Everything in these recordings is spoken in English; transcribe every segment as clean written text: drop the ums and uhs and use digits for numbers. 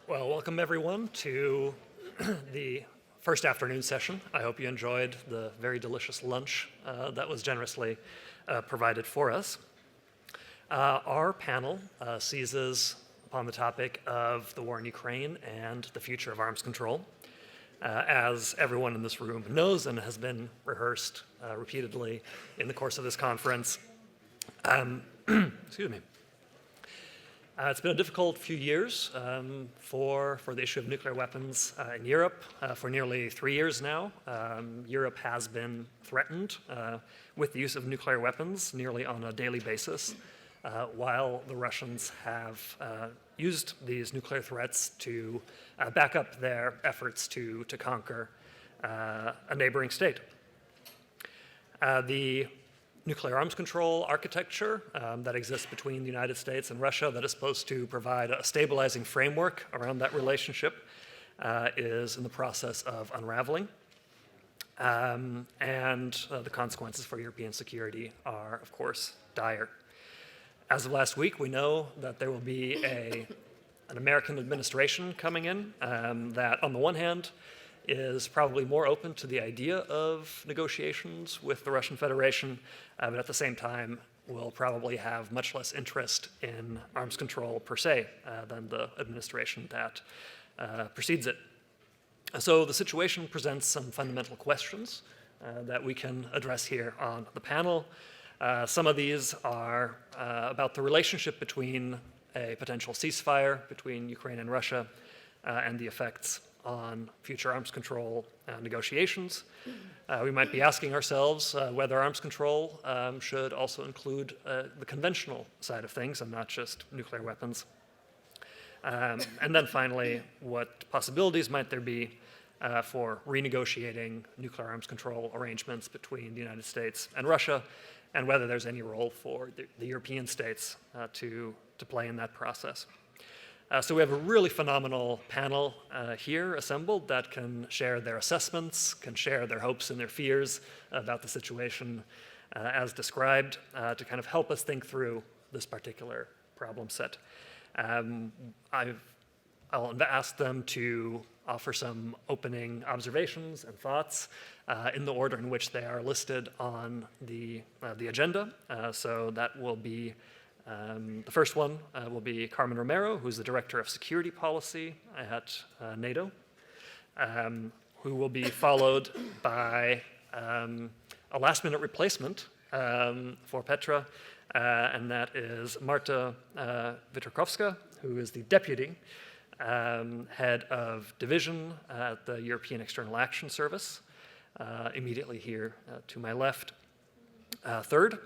Well, welcome everyone to the first afternoon session. I hope you enjoyed the very delicious lunch that was generously provided for us. Our panel seizes upon the topic of the war in Ukraine and the future of arms control. As everyone in this room knows and has been rehearsed repeatedly in the course of this conference, excuse me. It's been a difficult few years for the issue of nuclear weapons in Europe. For nearly 3 years now, Europe has been threatened with the use of nuclear weapons nearly on a daily basis, while the Russians have used these nuclear threats to back up their efforts to conquer a neighboring state. The nuclear arms control architecture that exists between the United States and Russia that is supposed to provide a stabilizing framework around that relationship is in the process of unraveling. And the consequences for European security are, of course, dire. As of last week, we know that there will be an American administration coming in that, on the one hand, is probably more open to the idea of negotiations with the Russian Federation, but at the same time will probably have much less interest in arms control per se than the administration that precedes it. So the situation presents some fundamental questions that we can address here on the panel. Some of these are about the relationship between a potential ceasefire between Ukraine and Russia and the effects on future arms control negotiations. We might be asking ourselves whether arms control should also include the conventional side of things and not just nuclear weapons. And then finally, what possibilities might there be for renegotiating nuclear arms control arrangements between the United States and Russia, and whether there's any role for the European states to play in that process. So we have a really phenomenal panel here assembled that can share their assessments, can share their hopes and their fears about the situation as described to kind of help us think through this particular problem set. I'll ask them to offer some opening observations and thoughts in the order in which they are listed on the agenda. So that will be the first one will be Carmen Romero, who's the Director of Security Policy at NATO, who will be followed by a last-minute replacement for Petra, and that is Marta Witkowska, who is the Deputy Head of Division at the European External Action Service, immediately here to my left. Third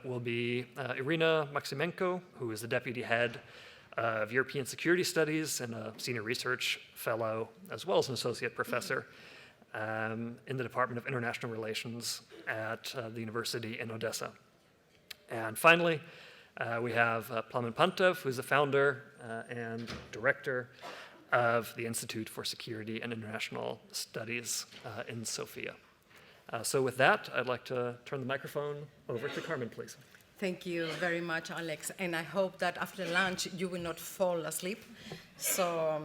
will be Irina Maximenko, who is the Deputy Head of European Security Studies and a Senior Research Fellow, as well as an Associate Professor in the Department of International Relations at the University in Odessa. And finally, we have Plamen Pantev, who's the founder and director of the Institute for Security and International Studies in Sofia. So with that, I'd like to turn the microphone over to Carmen, please. Thank you very much, Alex. And I hope that after lunch you will not fall asleep. So,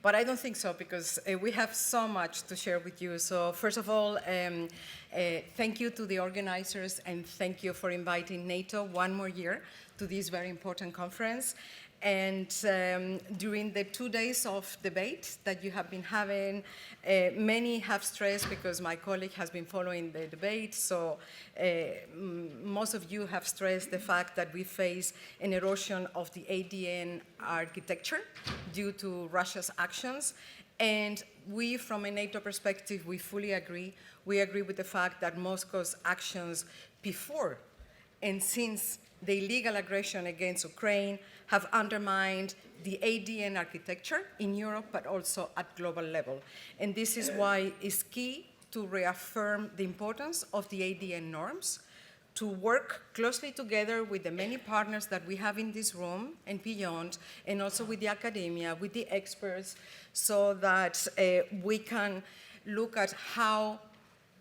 but I don't think so, because we have so much to share with you. So first of all, thank you to the organizers, and thank you for inviting NATO one more year to this very important conference. And during the 2 days of debate that you have been having, many have stressed, because my colleague has been following the debate, so most of you have stressed the fact that we face an erosion of the ADN architecture due to Russia's actions. And we, from a NATO perspective, we fully agree. We agree with the fact that Moscow's actions before and since the illegal aggression against Ukraine have undermined the ADN architecture in Europe, but also at global level. And this is why it's key to reaffirm the importance of the ADN norms, to work closely together with the many partners that we have in this room and beyond, and also with the academia, with the experts, so that we can look at how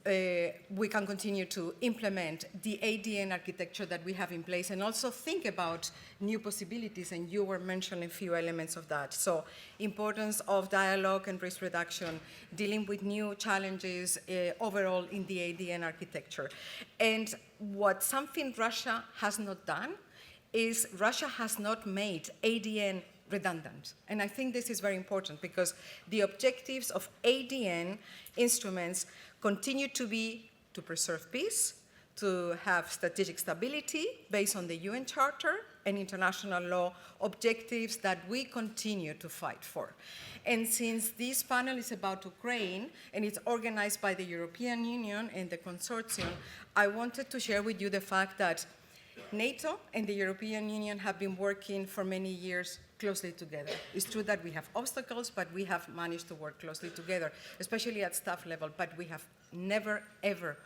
we can continue to implement the ADN architecture that we have in place and also think about new possibilities, and you were mentioning a few elements of that. So importance of dialogue and risk reduction, dealing with new challenges overall in the ADN architecture. And something Russia has not done is Russia has not made ADN redundant. And I think this is very important because the objectives of ADN instruments continue to be to preserve peace, to have strategic stability based on the UN Charter and international law, objectives that we continue to fight for. And since this panel is about Ukraine and it's organized by the European Union and the Consortium, I wanted to share with you the fact that NATO and the European Union have been working for many years closely together. It's true that we have obstacles, but we have managed to work closely together, especially at staff level, but we have never, ever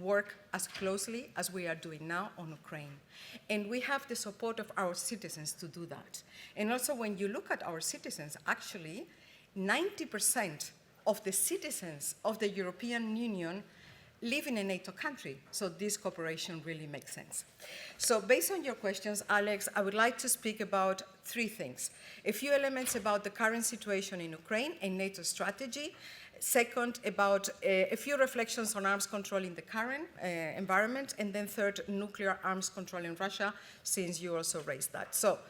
worked as closely as we are doing now on Ukraine. And we have the support of our citizens to do that. And also when you look at our citizens, actually, 90% of the citizens of the European Union live in a NATO country, so this cooperation really makes sense. So based on your questions, Alex, I would like to speak about three things. A few elements about the current situation in Ukraine and NATO strategy. Second, about a few reflections on arms control in the current environment. And then third, nuclear arms control in Russia, since you also raised that. So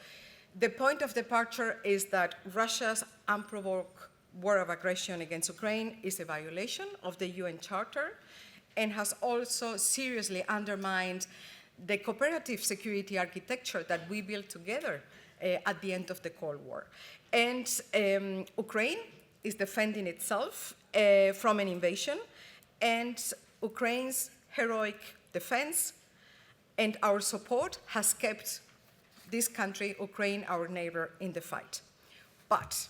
the point of departure is that Russia's unprovoked war of aggression against Ukraine is a violation of the UN Charter, and has also seriously undermined the cooperative security architecture that we built together at the end of the Cold War. And Ukraine is defending itself from an invasion, and Ukraine's heroic defense and our support has kept this country, Ukraine, our neighbor, in the fight. But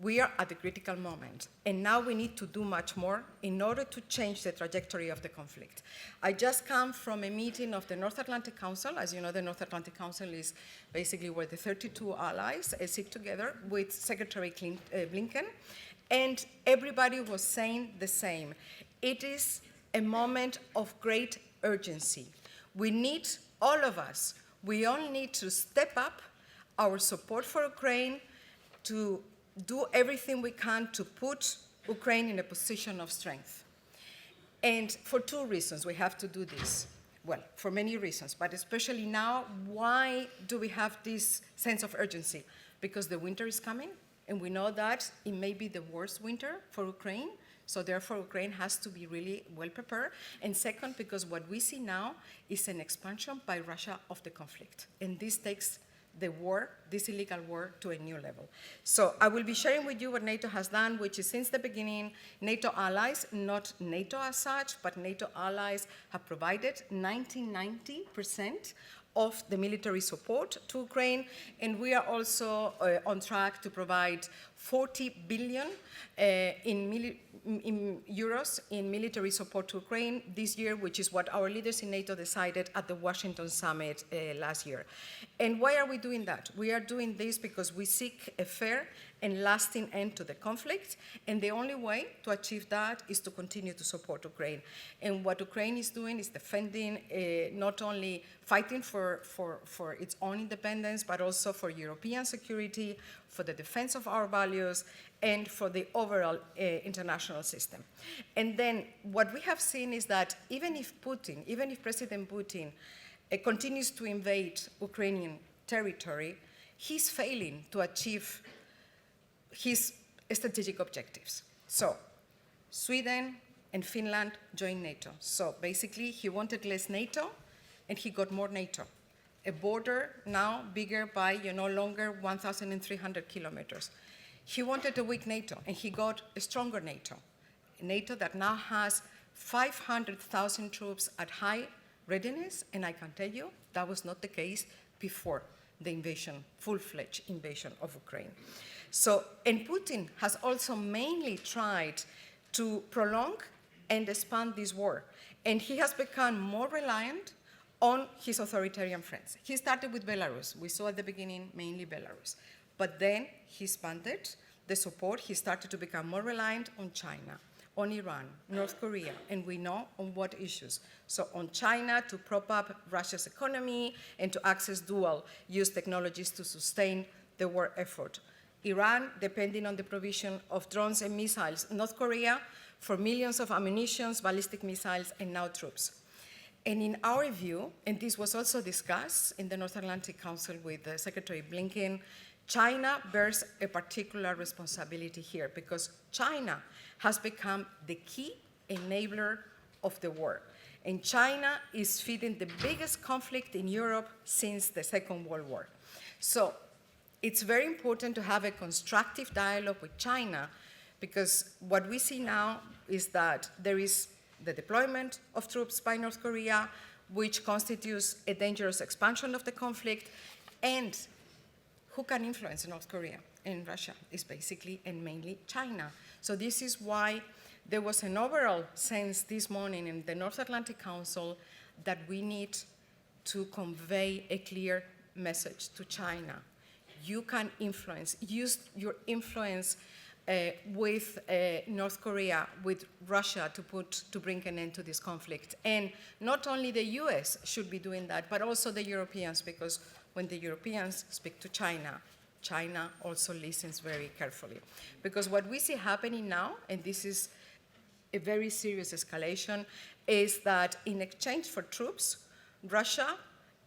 we are at a critical moment, and now we need to do much more in order to change the trajectory of the conflict. I just come from a meeting of the North Atlantic Council. As you know, the North Atlantic Council is basically where the 32 allies sit together with Secretary Blinken, and everybody was saying the same. It is a moment of great urgency. We need, all of us, we all need to step up our support for Ukraine, to do everything we can to put Ukraine in a position of strength. And for two reasons we have to do this. Well, for many reasons, but especially now, why do we have this sense of urgency? Because the winter is coming, and we know that it may be the worst winter for Ukraine, so therefore Ukraine has to be really well prepared. And second, because what we see now is an expansion by Russia of the conflict, and this takes the war, this illegal war, to a new level. So I will be sharing with you what NATO has done, which is since the beginning, NATO allies, not NATO as such, but NATO allies have provided 90% of the military support to Ukraine, and we are also on track to provide 40 billion euros in military support to Ukraine this year, which is what our leaders in NATO decided at the Washington summit last year. And why are we doing that? We are doing this because we seek a fair and lasting end to the conflict, and the only way to achieve that is to continue to support Ukraine. And what Ukraine is doing is defending, not only fighting for its own independence, but also for European security, for the defense of our values, and for the overall international system. And then what we have seen is that even if President Putin continues to invade Ukrainian territory, he's failing to achieve his strategic objectives. So Sweden and Finland joined NATO. So basically he wanted less NATO, and he got more NATO. A border now bigger by no longer 1,300 kilometers. He wanted a weak NATO, and he got a stronger NATO. A NATO that now has 500,000 troops at high readiness, and I can tell you that was not the case before the invasion, full-fledged invasion of Ukraine. So, and Putin has also mainly tried to prolong and expand this war, and he has become more reliant on his authoritarian friends. He started with Belarus. We saw at the beginning mainly Belarus. But then he expanded the support. He started to become more reliant on China, on Iran, North Korea, and we know on what issues. So on China to prop up Russia's economy and to access dual-use technologies to sustain the war effort. Iran, depending on the provision of drones and missiles. North Korea, for millions of ammunition, ballistic missiles, and now troops. And in our view, and this was also discussed in the North Atlantic Council with Secretary Blinken, China bears a particular responsibility here because China has become the key enabler of the war. And China is feeding the biggest conflict in Europe since the Second World War. So it's very important to have a constructive dialogue with China because what we see now is that there is the deployment of troops by North Korea, which constitutes a dangerous expansion of the conflict, and who can influence North Korea and Russia is basically and mainly China. So this is why there was an overall sense this morning in the North Atlantic Council that we need to convey a clear message to China. You can influence, use your influence with North Korea, with Russia to bring an end to this conflict. And not only the US should be doing that, but also the Europeans, because when the Europeans speak to China, China also listens very carefully. Because what we see happening now, and this is a very serious escalation, is that in exchange for troops, Russia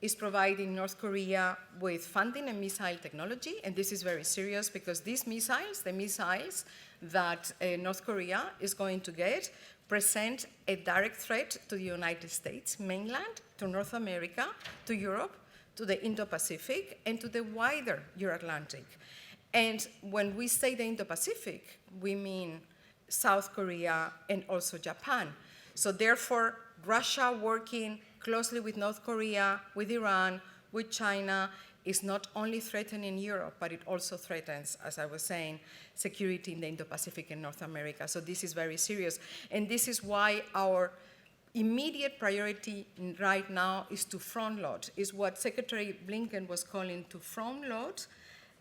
is providing North Korea with funding and missile technology, and this is very serious because these missiles, the missiles that North Korea is going to get, present a direct threat to the United States mainland, to North America, to Europe, to the Indo-Pacific, and to the wider Euro-Atlantic. And when we say the Indo-Pacific, we mean South Korea and also Japan. So therefore, Russia working closely with North Korea, with Iran, with China, is not only threatening Europe, but it also threatens, as I was saying, security in the Indo-Pacific and North America. So this is very serious. And this is why our immediate priority right now is to front load, is what Secretary Blinken was calling to front load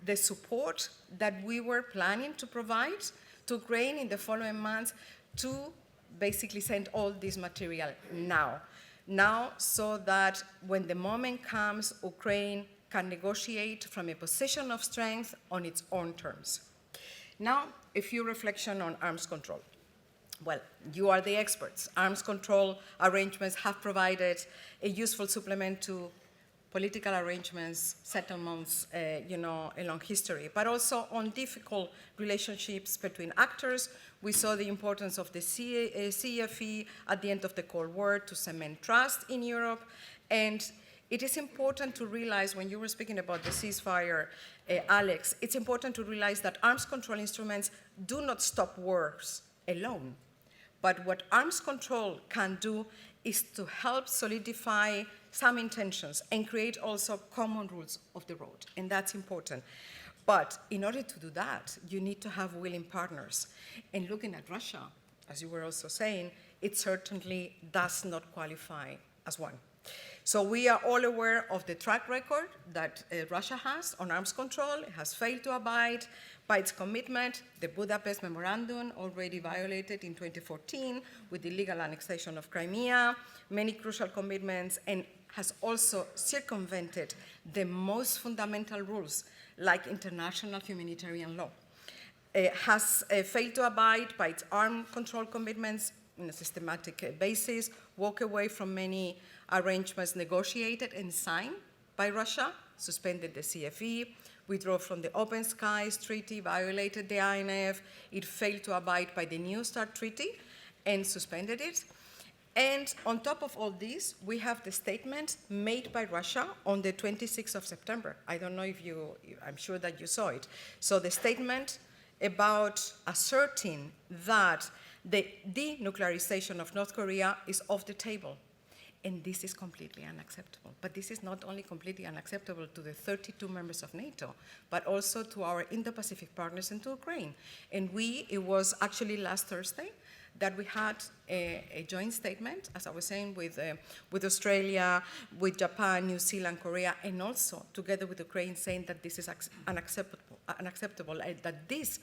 the support that we were planning to provide to Ukraine in the following months to basically send all this material now, so that when the moment comes, Ukraine can negotiate from a position of strength on its own terms. Now, a few reflections on arms control. Well, you are the experts. Arms control arrangements have provided a useful supplement to political arrangements, settlements, along history, but also on difficult relationships between actors. We saw the importance of the CFE at the end of the Cold War to cement trust in Europe. And it is important to realize, when you were speaking about the ceasefire, Alex, it's important to realize that arms control instruments do not stop wars alone. But what arms control can do is to help solidify some intentions and create also common rules of the road, and that's important. But in order to do that, you need to have willing partners. And looking at Russia, as you were also saying, it certainly does not qualify as one. So we are all aware of the track record that Russia has on arms control. It has failed to abide by its commitment. The Budapest Memorandum, already violated in 2014 with the illegal annexation of Crimea, many crucial commitments, and has also circumvented the most fundamental rules like international humanitarian law. It has failed to abide by its arms control commitments on a systematic basis, walk away from many arrangements negotiated and signed by Russia, suspended the CFE, withdrew from the Open Skies Treaty, violated the INF, it failed to abide by the New START Treaty and suspended it. And on top of all this, we have the statement made by Russia on the 26th of September. I don't know if I'm sure that you saw it. So the statement about asserting that the denuclearization of North Korea is off the table. And this is completely unacceptable. But this is not only completely unacceptable to the 32 members of NATO, but also to our Indo-Pacific partners and to Ukraine. And it was actually last Thursday that we had a joint statement, as I was saying, with Australia, with Japan, New Zealand, Korea, and also together with Ukraine, saying that this is unacceptable, and that this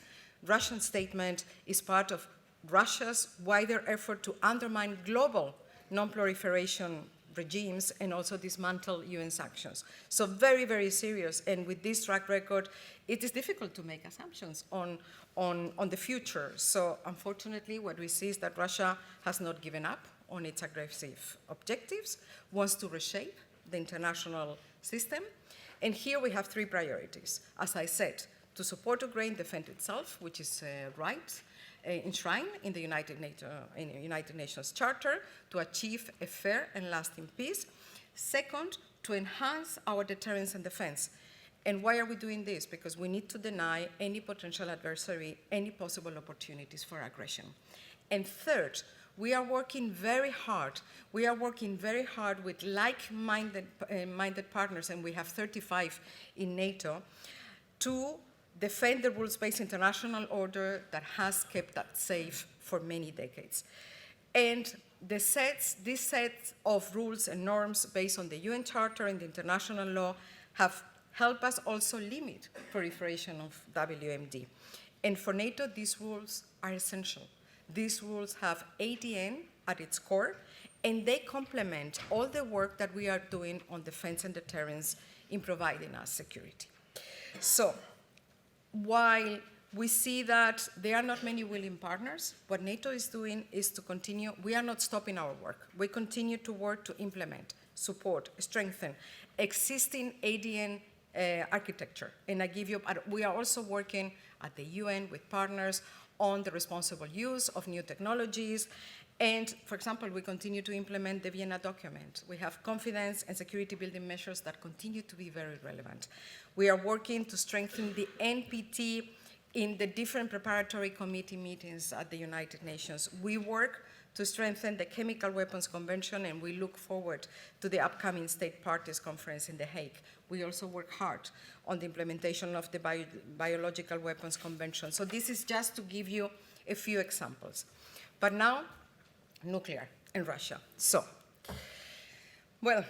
Russian statement is part of Russia's wider effort to undermine global non-proliferation regimes and also dismantle UN sanctions. So very, very serious. And with this track record, it is difficult to make assumptions on the future. So unfortunately, what we see is that Russia has not given up on its aggressive objectives, wants to reshape the international system. And here we have three priorities. As I said, to support Ukraine defend itself, which is right, enshrined in the United Nations Charter, to achieve a fair and lasting peace. Second, to enhance our deterrence and defense. And why are we doing this? Because we need to deny any potential adversary any possible opportunities for aggression. And third, we are working very hard. We are working very hard with like-minded partners, and we have 35 in NATO, to defend the rules-based international order that has kept us safe for many decades. And this set of rules and norms based on the UN Charter and the international law have helped us also limit proliferation of WMD. And for NATO, these rules are essential. These rules have ADN at its core, and they complement all the work that we are doing on defense and deterrence in providing us security. So, while we see that there are not many willing partners, what NATO is doing is to continue. We are not stopping our work. We continue to work to implement, support, strengthen existing ADN architecture. And we are also working at the UN with partners on the responsible use of new technologies. And, for example, we continue to implement the Vienna document. We have confidence and security building measures that continue to be very relevant. We are working to strengthen the NPT in the different preparatory committee meetings at the United Nations. We work to strengthen the Chemical Weapons Convention, and we look forward to the upcoming State Parties Conference in The Hague. We also work hard on the implementation of the Biological Weapons Convention. So this is just to give you a few examples. But now, nuclear and Russia. So, well,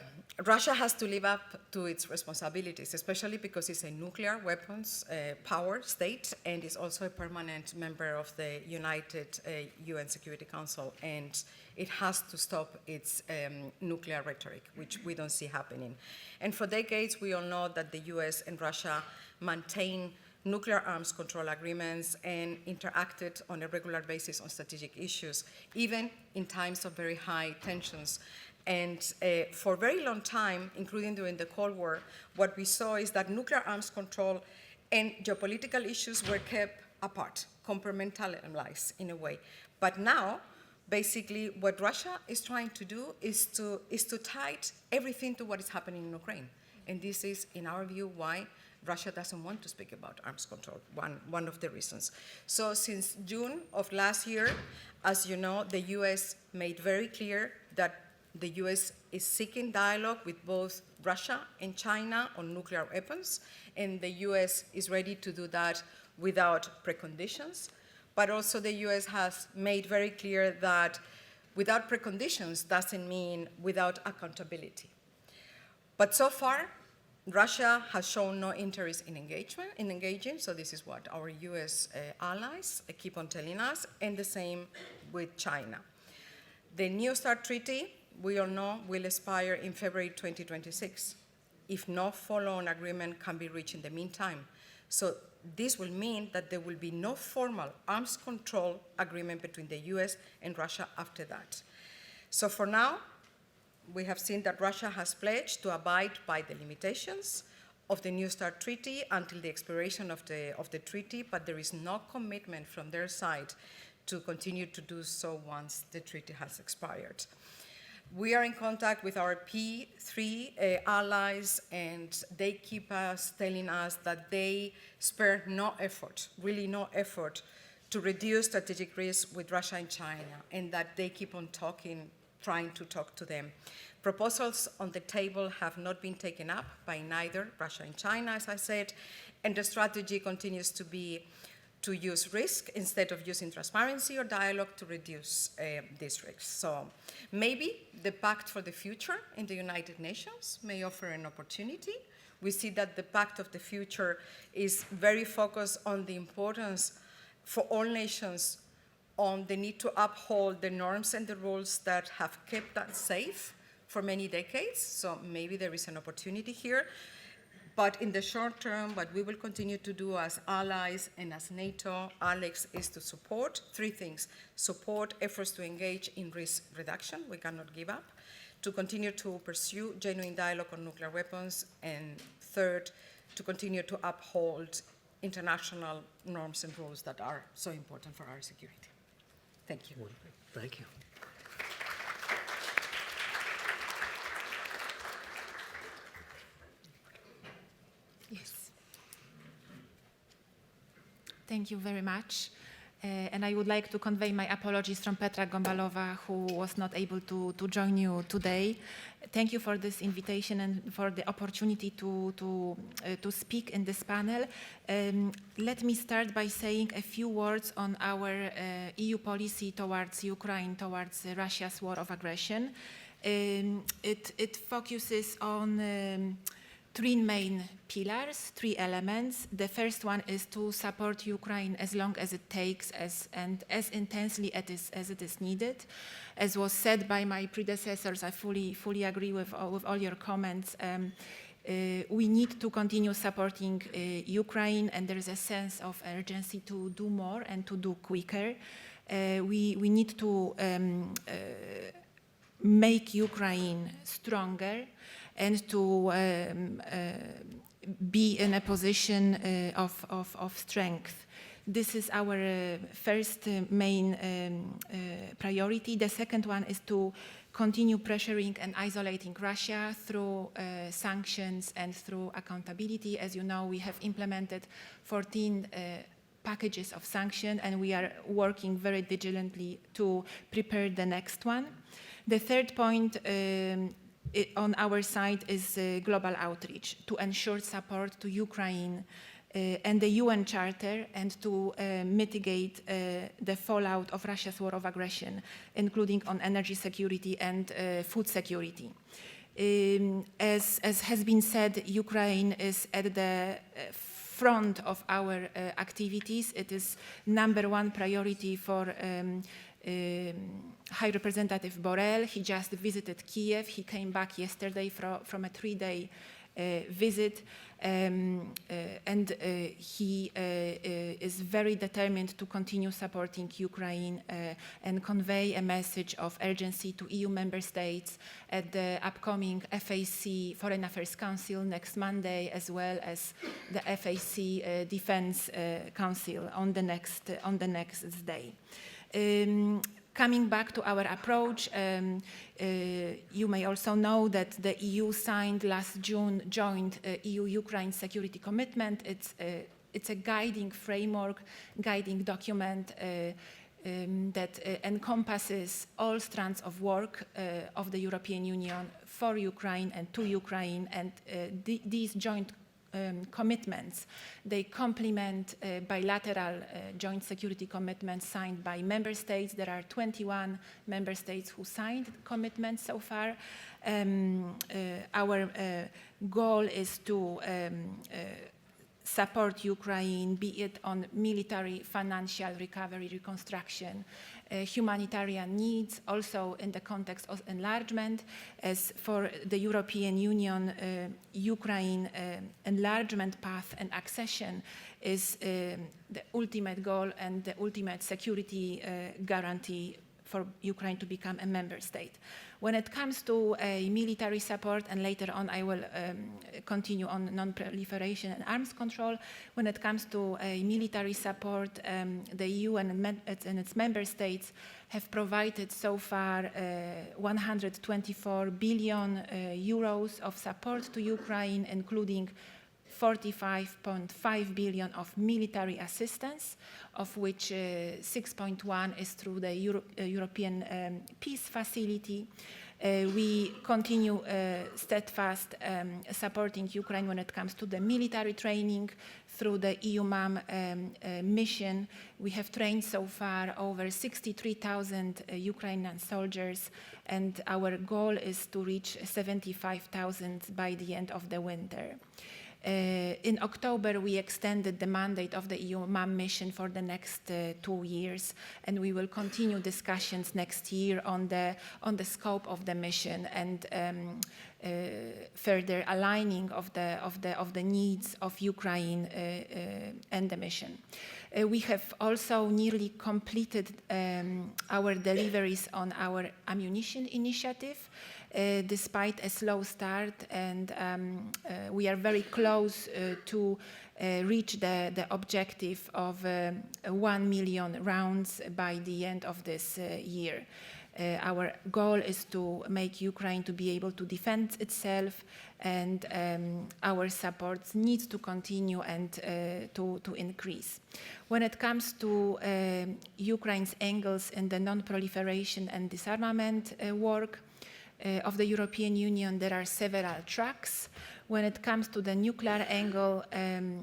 Russia has to live up to its responsibilities, especially because it's a nuclear weapons power state and is also a permanent member of the United UN Security Council, and it has to stop its nuclear rhetoric, which we don't see happening. And for decades, we all know that the US and Russia maintain nuclear arms control agreements and interacted on a regular basis on strategic issues, even in times of very high tensions. And for a very long time, including during the Cold War, what we saw is that nuclear arms control and geopolitical issues were kept apart, compartmentalized in a way. But now, basically, what Russia is trying to do is to tie everything to what is happening in Ukraine. And this is, in our view, why Russia doesn't want to speak about arms control, one of the reasons. So since June of last year, as you know, the US made very clear that the US is seeking dialogue with both Russia and China on nuclear weapons, and the US is ready to do that without preconditions. But also the US has made very clear that without preconditions doesn't mean without accountability. But so far, Russia has shown no interest in engaging, so this is what our US allies keep on telling us, and the same with China. The New START Treaty, we all know, will expire in February 2026 if no follow-on agreement can be reached in the meantime. So this will mean that there will be no formal arms control agreement between the US and Russia after that. So for now, we have seen that Russia has pledged to abide by the limitations of the New START Treaty until the expiration of the treaty, but there is no commitment from their side to continue to do so once the treaty has expired. We are in contact with our P3 allies, and they keep telling us that they spare no effort, really no effort, to reduce strategic risks with Russia and China, and that they keep on trying to talk to them. Proposals on the table have not been taken up by neither Russia and China, as I said, and the strategy continues to be to use risk instead of using transparency or dialogue to reduce these risks. So maybe the Pact for the Future in the United Nations may offer an opportunity. We see that the Pact of the Future is very focused on the importance for all nations on the need to uphold the norms and the rules that have kept us safe for many decades. So maybe there is an opportunity here. But in the short term, what we will continue to do as allies and as NATO, Alex, is to support three things. Support efforts to engage in risk reduction. We cannot give up. To continue to pursue genuine dialogue on nuclear weapons. And third, to continue to uphold international norms and rules that are so important for our security. Thank you. Thank you. Yes. Thank you very much. And I would like to convey my apologies from Petra Gombalova, who was not able to join you today. Thank you for this invitation and for the opportunity to speak in this panel. Let me start by saying a few words on our EU policy towards Ukraine, towards Russia's war of aggression. It focuses on three main pillars, three elements. The first one is to support Ukraine as long as it takes and as intensely as it is needed. As was said by my predecessors, I fully agree with all your comments. We need to continue supporting Ukraine, and there is a sense of urgency to do more and to do quicker. We need to make Ukraine stronger and to be in a position of strength. This is our first main priority. The second one is to continue pressuring and isolating Russia through sanctions and through accountability. As you know, we have implemented 14 packages of sanctions, and we are working very diligently to prepare the next one. The third point on our side is global outreach to ensure support to Ukraine and the UN Charter and to mitigate the fallout of Russia's war of aggression, including on energy security and food security. As has been said, Ukraine is at the front of our activities. It is #1 priority for High Representative Borrell. He just visited Kiev. He came back yesterday from a 3-day visit, and he is very determined to continue supporting Ukraine and convey a message of urgency to EU member states at the upcoming FAC Foreign Affairs Council next Monday, as well as the FAC Defense Council on the next day. Coming back to our approach, you may also know that the EU signed last June joint EU-Ukraine security commitment. It's a guiding framework, guiding document that encompasses all strands of work of the European Union for Ukraine and to Ukraine, and these joint commitments, they complement bilateral joint security commitments signed by member states. There are 21 member states who signed commitments so far. Our goal is to support Ukraine, be it on military, financial recovery, reconstruction, humanitarian needs, also in the context of enlargement. As for the European Union, Ukraine enlargement path and accession is the ultimate goal and the ultimate security guarantee for Ukraine to become a member state. When it comes to military support, and later on I will continue on non-proliferation and arms control, when it comes to military support, the EU and its member states have provided so far 124 billion euros of support to Ukraine, including 45.5 billion of military assistance, of which 6.1 is through the European Peace Facility. We continue steadfast supporting Ukraine when it comes to the military training through the EUMAM mission. We have trained so far over 63,000 Ukrainian soldiers, and our goal is to reach 75,000 by the end of the winter. In October, we extended the mandate of the EU MAM mission for the next 2 years, and we will continue discussions next year on the scope of the mission and further aligning of the needs of Ukraine and the mission. We have also nearly completed our deliveries on our ammunition initiative, despite a slow start, and we are very close to reach the objective of 1 million rounds by the end of this year. Our goal is to make Ukraine to be able to defend itself, and our support needs to continue and to increase. When it comes to Ukraine's angles in the non-proliferation and disarmament work of the European Union, there are several tracks. When it comes to the nuclear angle,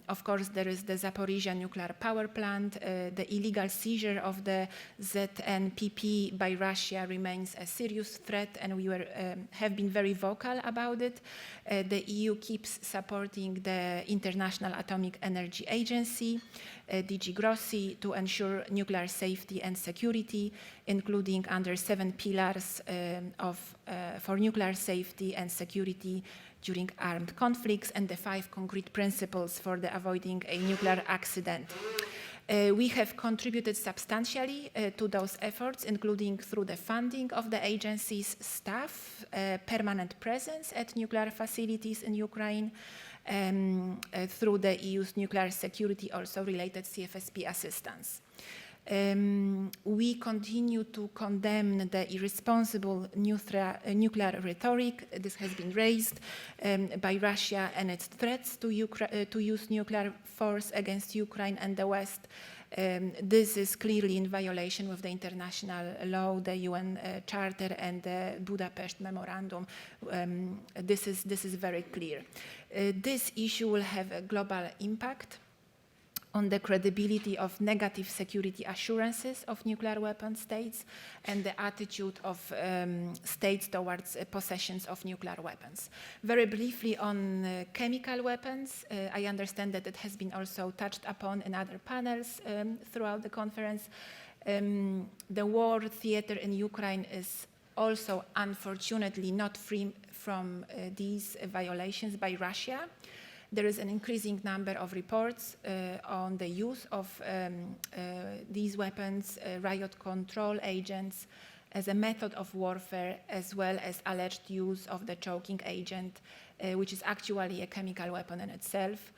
of course, there is the Zaporizhia nuclear power plant. The illegal seizure of the ZNPP by Russia remains a serious threat, and we have been very vocal about it. The EU keeps supporting the International Atomic Energy Agency, DG Grossi, to ensure nuclear safety and security, including under 7 pillars for nuclear safety and security during armed conflicts, and the 5 concrete principles for avoiding a nuclear accident. We have contributed substantially to those efforts, including through the funding of the agency's staff, permanent presence at nuclear facilities in Ukraine, through the EU's nuclear security, also related CFSP assistance. We continue to condemn the irresponsible nuclear rhetoric. This has been raised by Russia and its threats to use nuclear force against Ukraine and the West. This is clearly in violation with the international law, the UN Charter, and the Budapest Memorandum. This is very clear. This issue will have a global impact on the credibility of negative security assurances of nuclear weapon states and the attitude of states towards possessions of nuclear weapons. Very briefly on chemical weapons, I understand that it has been also touched upon in other panels throughout the conference. The war theater in Ukraine is also unfortunately not free from these violations by Russia. There is an increasing number of reports on the use of these weapons, riot control agents, as a method of warfare, as well as alleged use of the choking agent, which is actually a chemical weapon in itself.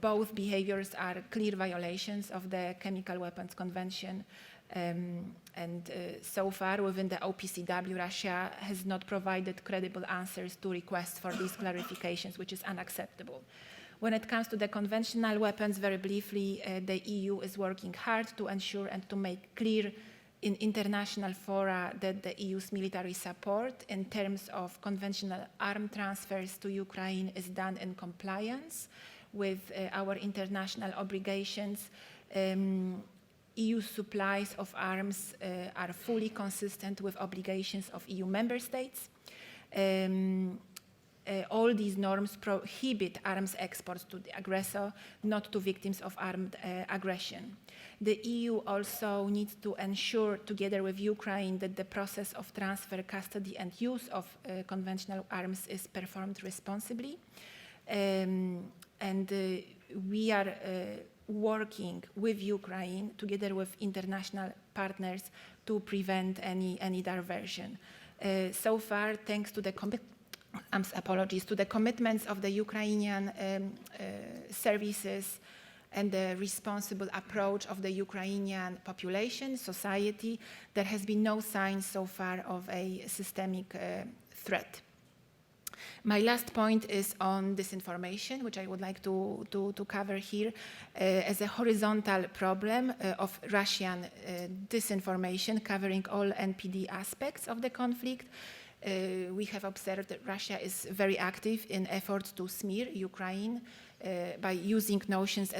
Both behaviors are clear violations of the Chemical Weapons Convention. So far within the OPCW, Russia has not provided credible answers to requests for these clarifications, which is unacceptable. When it comes to the conventional weapons, very briefly, the EU is working hard to ensure and to make clear in international fora that the EU's military support in terms of conventional arm transfers to Ukraine is done in compliance with our international obligations. EU supplies of arms are fully consistent with obligations of EU member states. All these norms prohibit arms exports to the aggressor, not to victims of armed aggression. The EU also needs to ensure, together with Ukraine, that the process of transfer, custody, and use of conventional arms is performed responsibly. We are working with Ukraine together with international partners to prevent any diversion. So far, thanks to the commitments of the Ukrainian services and the responsible approach of the Ukrainian population, society, there has been no sign so far of a systemic threat. My last point is on disinformation, which I would like to cover here as a horizontal problem of Russian disinformation covering all NPD aspects of the conflict. We have observed that Russia is very active in efforts to smear Ukraine by using notions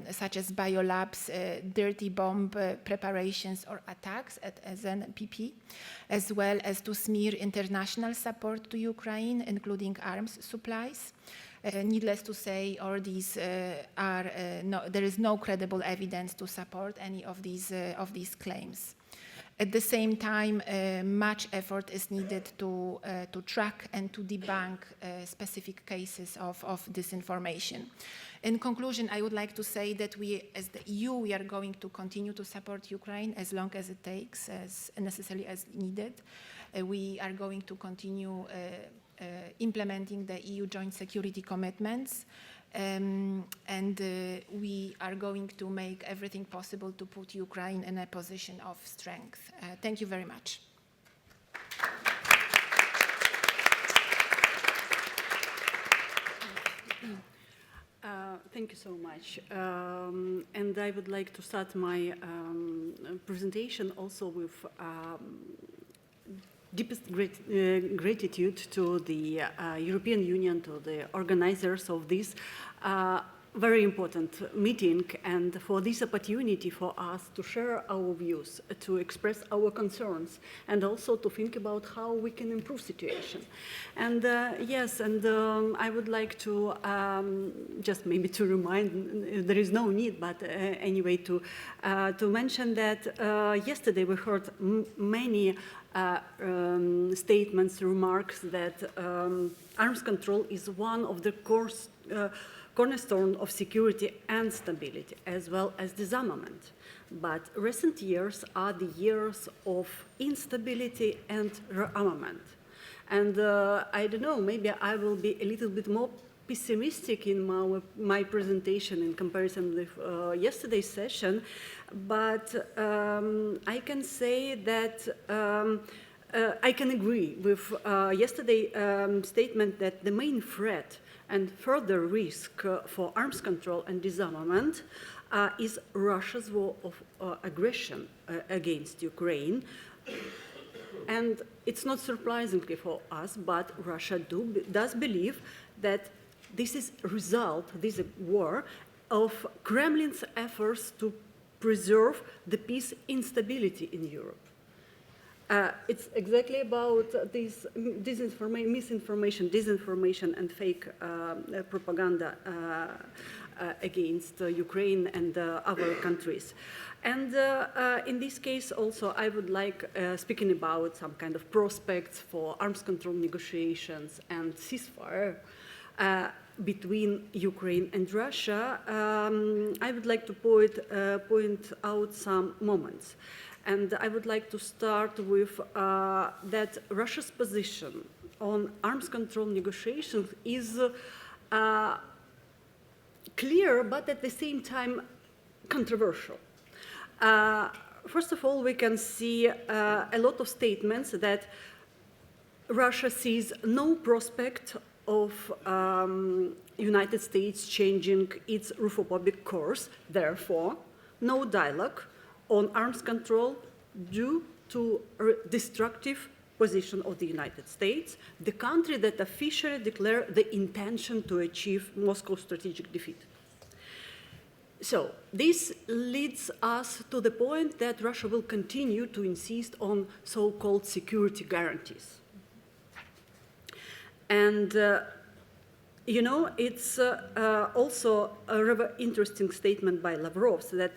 such as biolabs, dirty bomb preparations or attacks at ZNPP, as well as to smear international support to Ukraine, including arms supplies. Needless to say, all these there is no credible evidence to support any of these claims. At the same time, much effort is needed to track and to debunk specific cases of disinformation. In conclusion, I would like to say that we, as the EU, we are going to continue to support Ukraine as long as it takes, as necessarily as needed. We are going to continue implementing the EU joint security commitments, and we are going to make everything possible to put Ukraine in a position of strength. Thank you very much. Thank you so much. And I would like to start my presentation also with deepest gratitude to the European Union, to the organizers of this very important meeting, and for this opportunity for us to share our views, to express our concerns, and also to think about how we can improve situation. And yes, and I would like to just maybe to remind, there is no need, but anyway, to mention that yesterday we heard many statements, remarks that arms control is one of the cornerstone of security and stability, as well as disarmament. But recent years are the years of instability and rearmament. And I don't know, maybe I will be a little bit more pessimistic in my presentation in comparison with yesterday's session, but I can say that I can agree with yesterday's statement that the main threat and further risk for arms control and disarmament is Russia's war of aggression against Ukraine. And it's not surprisingly for us, but Russia does believe that this is a result, this war, of Kremlin's efforts to preserve the peace instability in Europe. It's exactly about this misinformation, disinformation, and fake propaganda against Ukraine and other countries. And in this case also, I would like, speaking about some kind of prospects for arms control negotiations and ceasefire between Ukraine and Russia, I would like to point out some moments. And I would like to start with that Russia's position on arms control negotiations is clear, but at the same time controversial. First of all, we can see a lot of statements that Russia sees no prospect of United States changing its Russophobic course, therefore, no dialogue on arms control due to destructive position of the United States, the country that officially declared the intention to achieve Moscow's strategic defeat. So this leads us to the point that Russia will continue to insist on so-called security guarantees. And you know, it's also a rather interesting statement by Lavrov that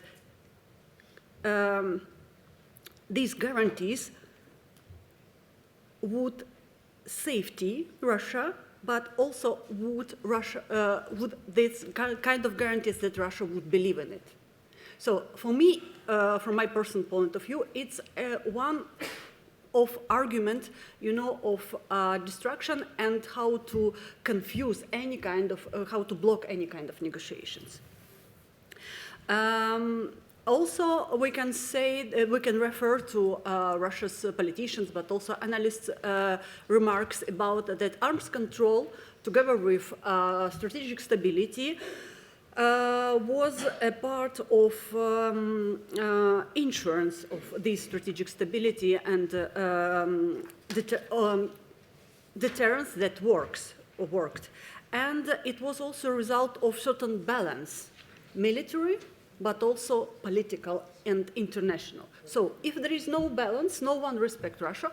these guarantees would safety Russia, but also would this kind of guarantees that Russia would believe in it. So for me, from my personal point of view, it's one of argument, you know, of destruction and how to confuse any kind of, how to block any kind of negotiations. Also, we can say, we can refer to Russia's politicians, but also analysts' remarks about that arms control, together with strategic stability, was a part of insurance of this strategic stability and deterrence that worked. And it was also a result of certain balance, military, but also political and international. So if there is no balance, no one respects Russia,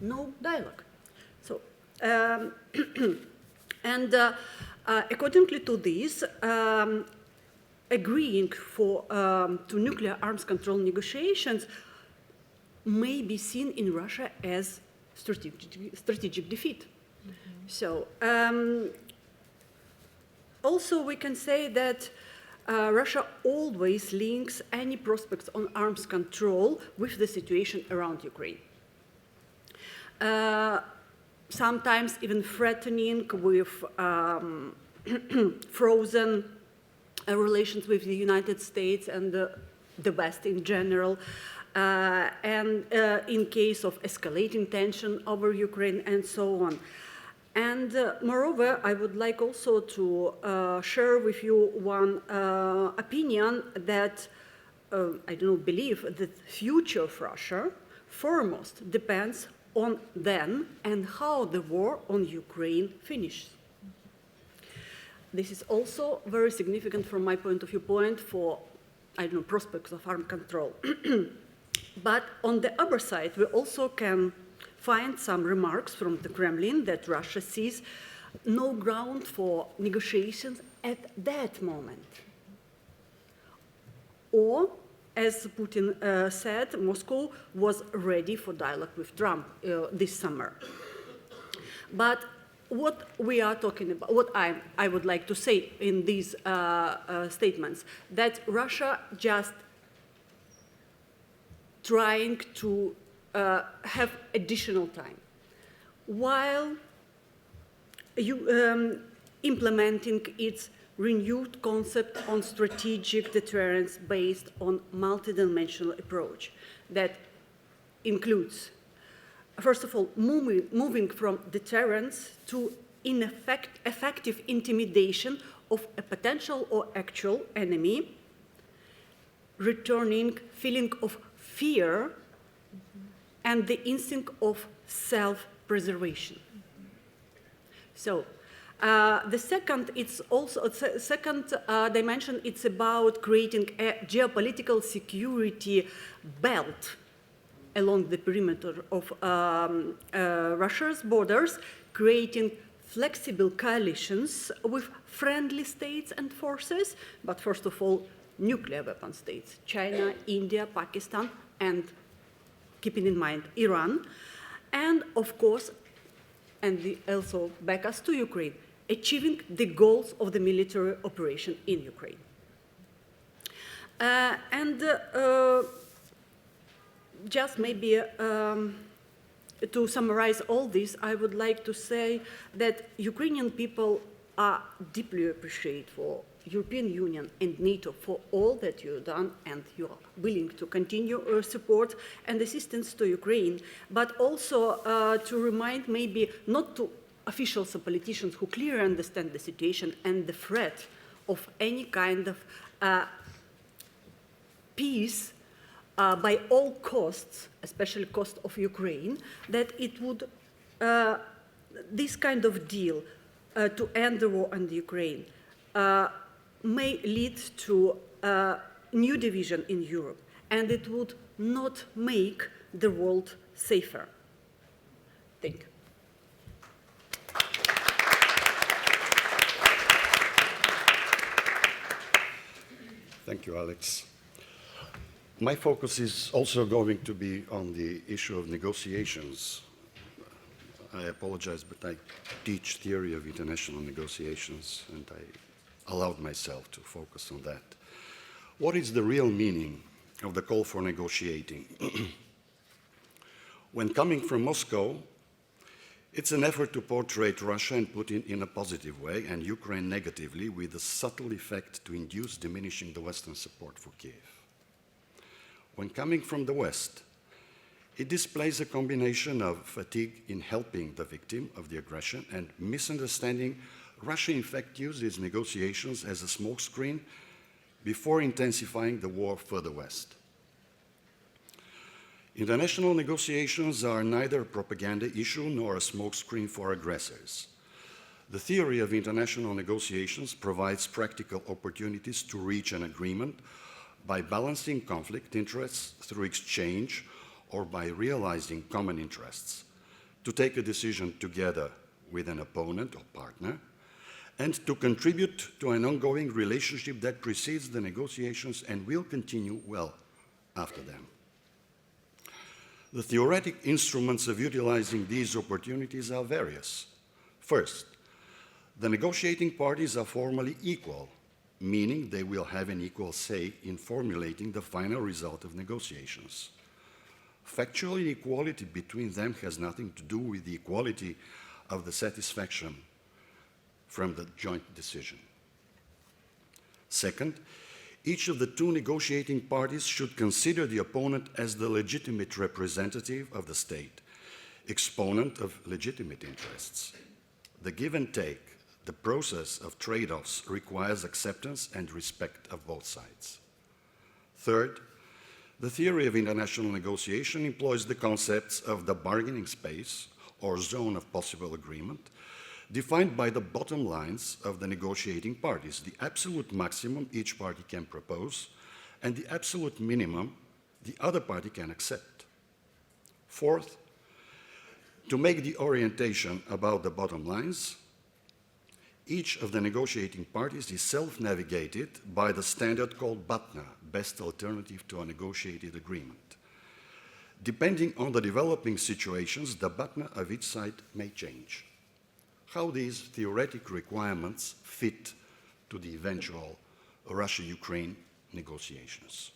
no dialogue. So, and Accordingly to this, agreeing to nuclear arms control negotiations may be seen in Russia as strategic defeat. So also we can say that Russia always links any prospects on arms control with the situation around Ukraine. Sometimes even threatening with frozen relations with the United States and the West in general, and in case of escalating tension over Ukraine and so on. And moreover, I would like also to share with you one opinion that I do not believe that the future of Russia foremost depends on then and how the war on Ukraine finishes. This is also very significant from my point of view for, I don't know, prospects of arms control. But on the other side, we also can find some remarks from the Kremlin that Russia sees no ground for negotiations at that moment. Or, as Putin said, Moscow was ready for dialogue with Trump this summer. But what we are talking about, what I would like to say in these statements, that Russia just trying to have additional time while implementing its renewed concept on strategic deterrence based on multidimensional approach that includes, first of all, moving from deterrence to effective intimidation of a potential or actual enemy, returning feeling of fear and the instinct of self-preservation. So the second, it's also second dimension. It's about creating a geopolitical security belt along the perimeter of Russia's borders, creating flexible coalitions with friendly states and forces, but first of all, nuclear weapon states, China, India, Pakistan, and keeping in mind Iran, and of course, and also back us to Ukraine, achieving the goals of the military operation in Ukraine. Just maybe to summarize all this, I would like to say that Ukrainian people are deeply appreciative for European Union and NATO for all that you've done, and you are willing to continue your support and assistance to Ukraine, but also to remind maybe not to officials or politicians who clearly understand the situation and the threat of any kind of peace by all costs, especially cost of Ukraine, that it would, this kind of deal to end the war on the Ukraine may lead to a new division in Europe, and it would not make the world safer. Thank you. Thank you, Alex. My focus is also going to be on the issue of negotiations. I apologize, but I teach theory of international negotiations, and I allowed myself to focus on that. What is the real meaning of the call for negotiating? When coming from Moscow, it's an effort to portray Russia and Putin in a positive way and Ukraine negatively, with a subtle effect to induce diminishing the Western support for Kiev. When coming from the West, it displays a combination of fatigue in helping the victim of the aggression and misunderstanding. Russia, in fact, uses negotiations as a smokescreen before intensifying the war further west. International negotiations are neither a propaganda issue nor a smokescreen for aggressors. The theory of international negotiations provides practical opportunities to reach an agreement by balancing conflict interests through exchange or by realizing common interests, to take a decision together with an opponent or partner, and to contribute to an ongoing relationship that precedes the negotiations and will continue well after them. The theoretic instruments of utilizing these opportunities are various. First, the negotiating parties are formally equal, meaning they will have an equal say in formulating the final result of negotiations. Factual inequality between them has nothing to do with the equality of the satisfaction from the joint decision. Second, each of the two negotiating parties should consider the opponent as the legitimate representative of the state, exponent of legitimate interests. The give and take, the process of trade-offs requires acceptance and respect of both sides. Third, the theory of international negotiation employs the concepts of the bargaining space or zone of possible agreement, defined by the bottom lines of the negotiating parties, the absolute maximum each party can propose, and the absolute minimum the other party can accept. Fourth, to make the orientation about the bottom lines, each of the negotiating parties is self-navigated by the standard called BATNA, Best Alternative to a Negotiated Agreement. Depending on the developing situations, the BATNA of each side may change. How these theoretic requirements fit to the eventual Russia-Ukraine negotiations.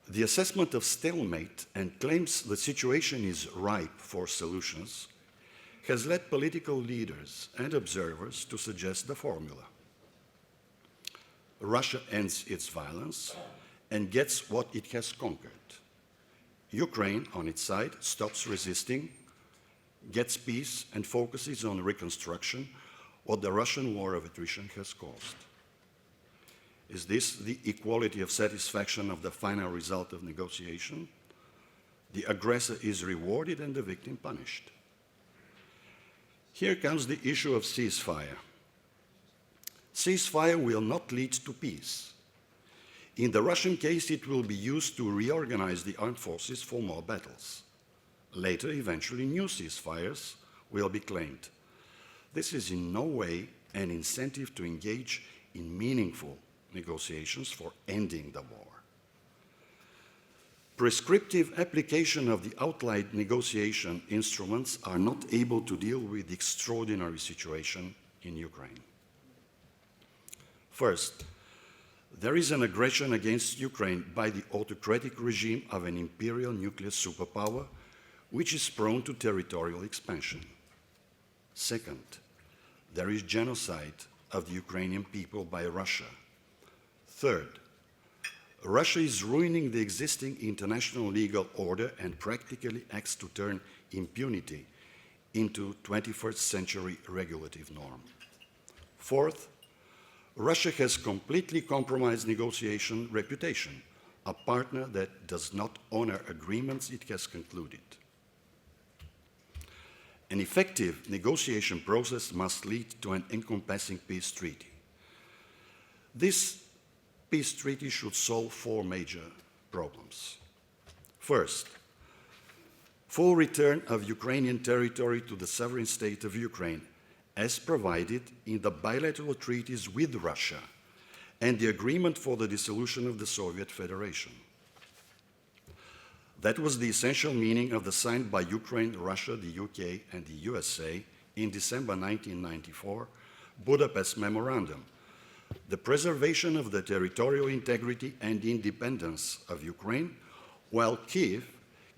The assessment of stalemate and claims the situation is ripe for solutions has led political leaders and observers to suggest the formula. Russia ends its violence and gets what it has conquered. Ukraine, on its side, stops resisting, gets peace, and focuses on reconstruction, what the Russian war of attrition has caused. Is this the equality of satisfaction of the final result of negotiation? The aggressor is rewarded and the victim punished. Here comes the issue of ceasefire. Ceasefire will not lead to peace. In the Russian case, it will be used to reorganize the armed forces for more battles. Later, eventually, new ceasefires will be claimed. This is in no way an incentive to engage in meaningful negotiations for ending the war. Prescriptive application of the outlined negotiation instruments are not able to deal with the extraordinary situation in Ukraine. First, there is an aggression against Ukraine by the autocratic regime of an imperial nuclear superpower, which is prone to territorial expansion. Second, there is genocide of the Ukrainian people by Russia. Third, Russia is ruining the existing international legal order and practically acts to turn impunity into 21st century regulative norm. Fourth, Russia has completely compromised negotiation reputation, a partner that does not honor agreements it has concluded. An effective negotiation process must lead to an encompassing peace treaty. This peace treaty should solve four major problems. First, full return of Ukrainian territory to the sovereign state of Ukraine, as provided in the bilateral treaties with Russia and the agreement for the dissolution of the Soviet Federation. That was the essential meaning of the signed by Ukraine, Russia, the UK, and the USA in December 1994 Budapest Memorandum, the preservation of the territorial integrity and independence of Ukraine, while Kyiv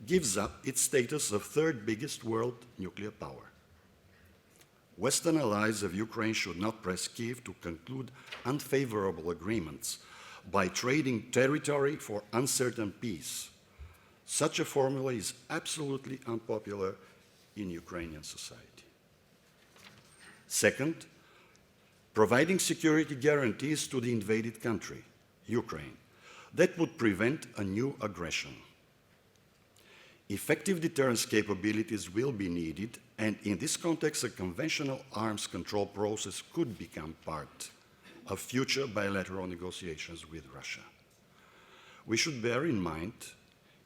gives up its status of third biggest world nuclear power. Western allies of Ukraine should not press Kyiv to conclude unfavorable agreements by trading territory for uncertain peace. Such a formula is absolutely unpopular in Ukrainian society. Second, providing security guarantees to the invaded country, Ukraine, that would prevent a new aggression. Effective deterrence capabilities will be needed, and in this context, a conventional arms control process could become part of future bilateral negotiations with Russia. We should bear in mind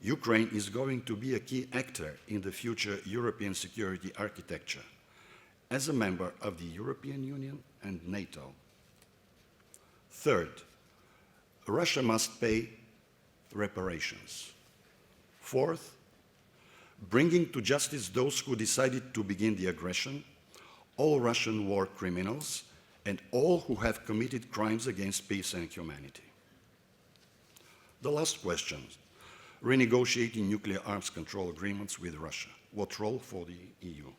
Ukraine is going to be a key actor in the future European security architecture, as a member of the European Union and NATO. Third, Russia must pay reparations. Fourth, bringing to justice those who decided to begin the aggression, all Russian war criminals, and all who have committed crimes against peace and humanity. The last question, renegotiating nuclear arms control agreements with Russia. What role for the EU?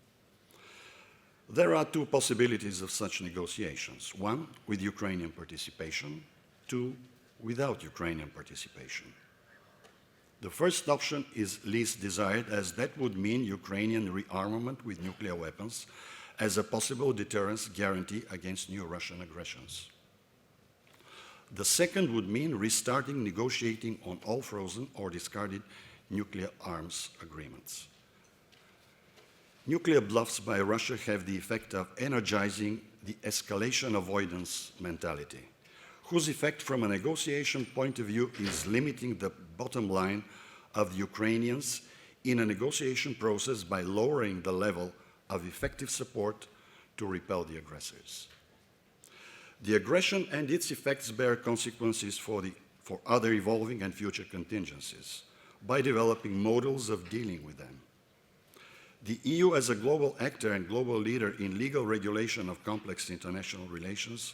There are two possibilities of such negotiations. One, with Ukrainian participation. Two, without Ukrainian participation. The first option is least desired, as that would mean Ukrainian rearmament with nuclear weapons as a possible deterrence guarantee against new Russian aggressions. The second would mean restarting negotiating on all frozen or discarded nuclear arms agreements. Nuclear bluffs by Russia have the effect of energizing the escalation avoidance mentality, whose effect from a negotiation point of view is limiting the bottom line of the Ukrainians in a negotiation process by lowering the level of effective support to repel the aggressors. The aggression and its effects bear consequences for other evolving and future contingencies by developing models of dealing with them. The EU, as a global actor and global leader in legal regulation of complex international relations,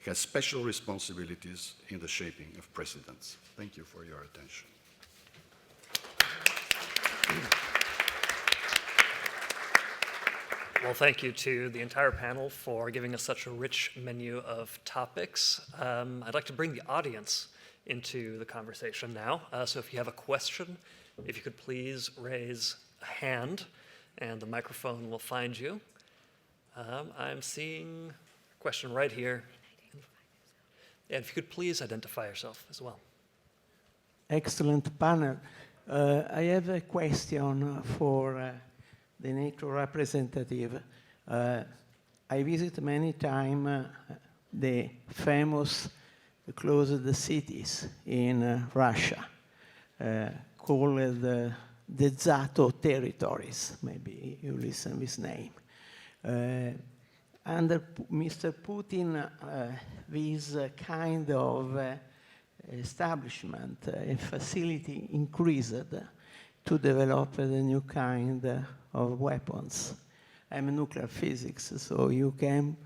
has special responsibilities in the shaping of precedents. Thank you for your attention. Well, thank you to the entire panel for giving us such a rich menu of topics. I'd like to bring the audience into the conversation now. So if you have a question, if you could please raise a hand and the microphone will find you. I'm seeing a question right here. And if you could please identify yourself as well. Excellent panel. I have a question for the NATO representative. I visit many times the famous closed cities in Russia, called the Zato territories. Maybe you listen this name. Under Mr. Putin, this kind of establishment, a facility increased to develop a new kind of weapons. I'm a nuclear physics, so you can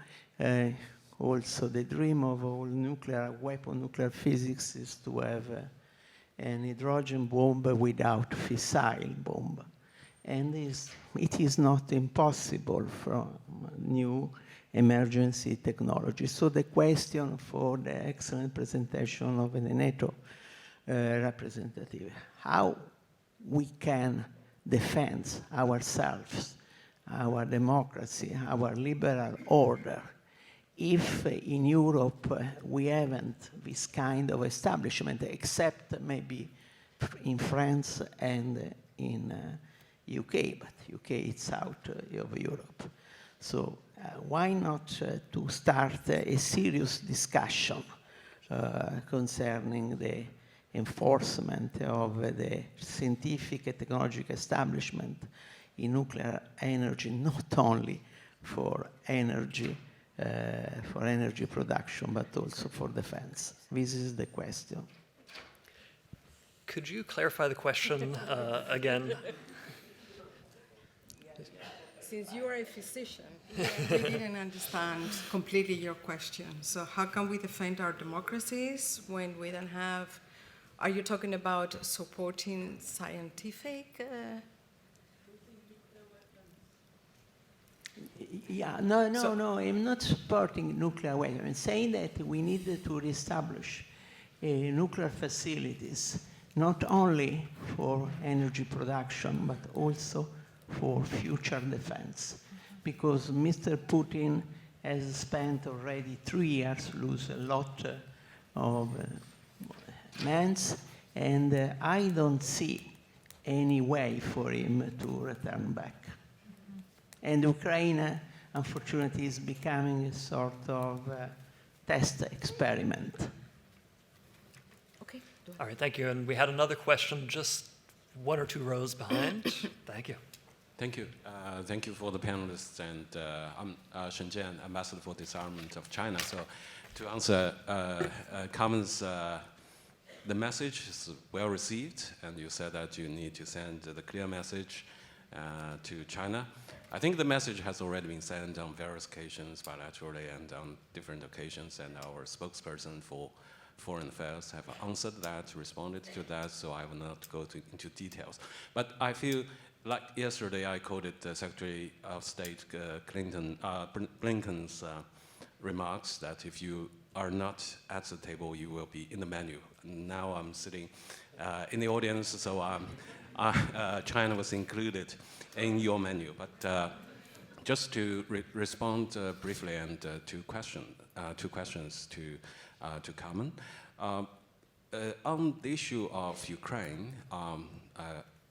also, the dream of all nuclear weapon, nuclear physics, is to have an hydrogen bomb without fissile bomb. And it is not impossible from new emergency technology. So the question for the excellent presentation of the NATO representative, how we can defend ourselves, our democracy, our liberal order, if in Europe we haven't this kind of establishment, except maybe in France and in UK, but UK is out of Europe. So why not to start a serious discussion concerning the enforcement of the scientific and technological establishment in nuclear energy, not only for energy production, but also for defense? This is the question. Could you clarify the question again? Since you are a physician, we didn't understand completely your question. So how can we defend our democracies when we don't have, are you talking about supporting scientific? Yeah, no, I'm not supporting nuclear weapons. I'm saying that we need to reestablish nuclear facilities, not only for energy production, but also for future defense. Because Mr. Putin has spent already 3 years, lose a lot of lands, and I don't see any way for him to return back. And Ukraine, unfortunately, is becoming a sort of test experiment. Okay. All right, thank you. And we had another question just 1 or 2 rows behind. Thank you. Thank you. Thank you for the panelists. And I'm Shen Jian, Ambassador for Disarmament of China. So to answer comments, the message is well received, and you said that you need to send the clear message to China. I think the message has already been sent on various occasions, bilaterally and on different occasions, and our spokesperson for Foreign Affairs have answered that, responded to that, so I will not go into details. But I feel like yesterday I quoted Secretary of State Blinken's remarks that if you are not at the table, you will be in the menu. Now I'm sitting in the audience, so China was included in your menu. But just to respond briefly and two questions to comment. On the issue of Ukraine,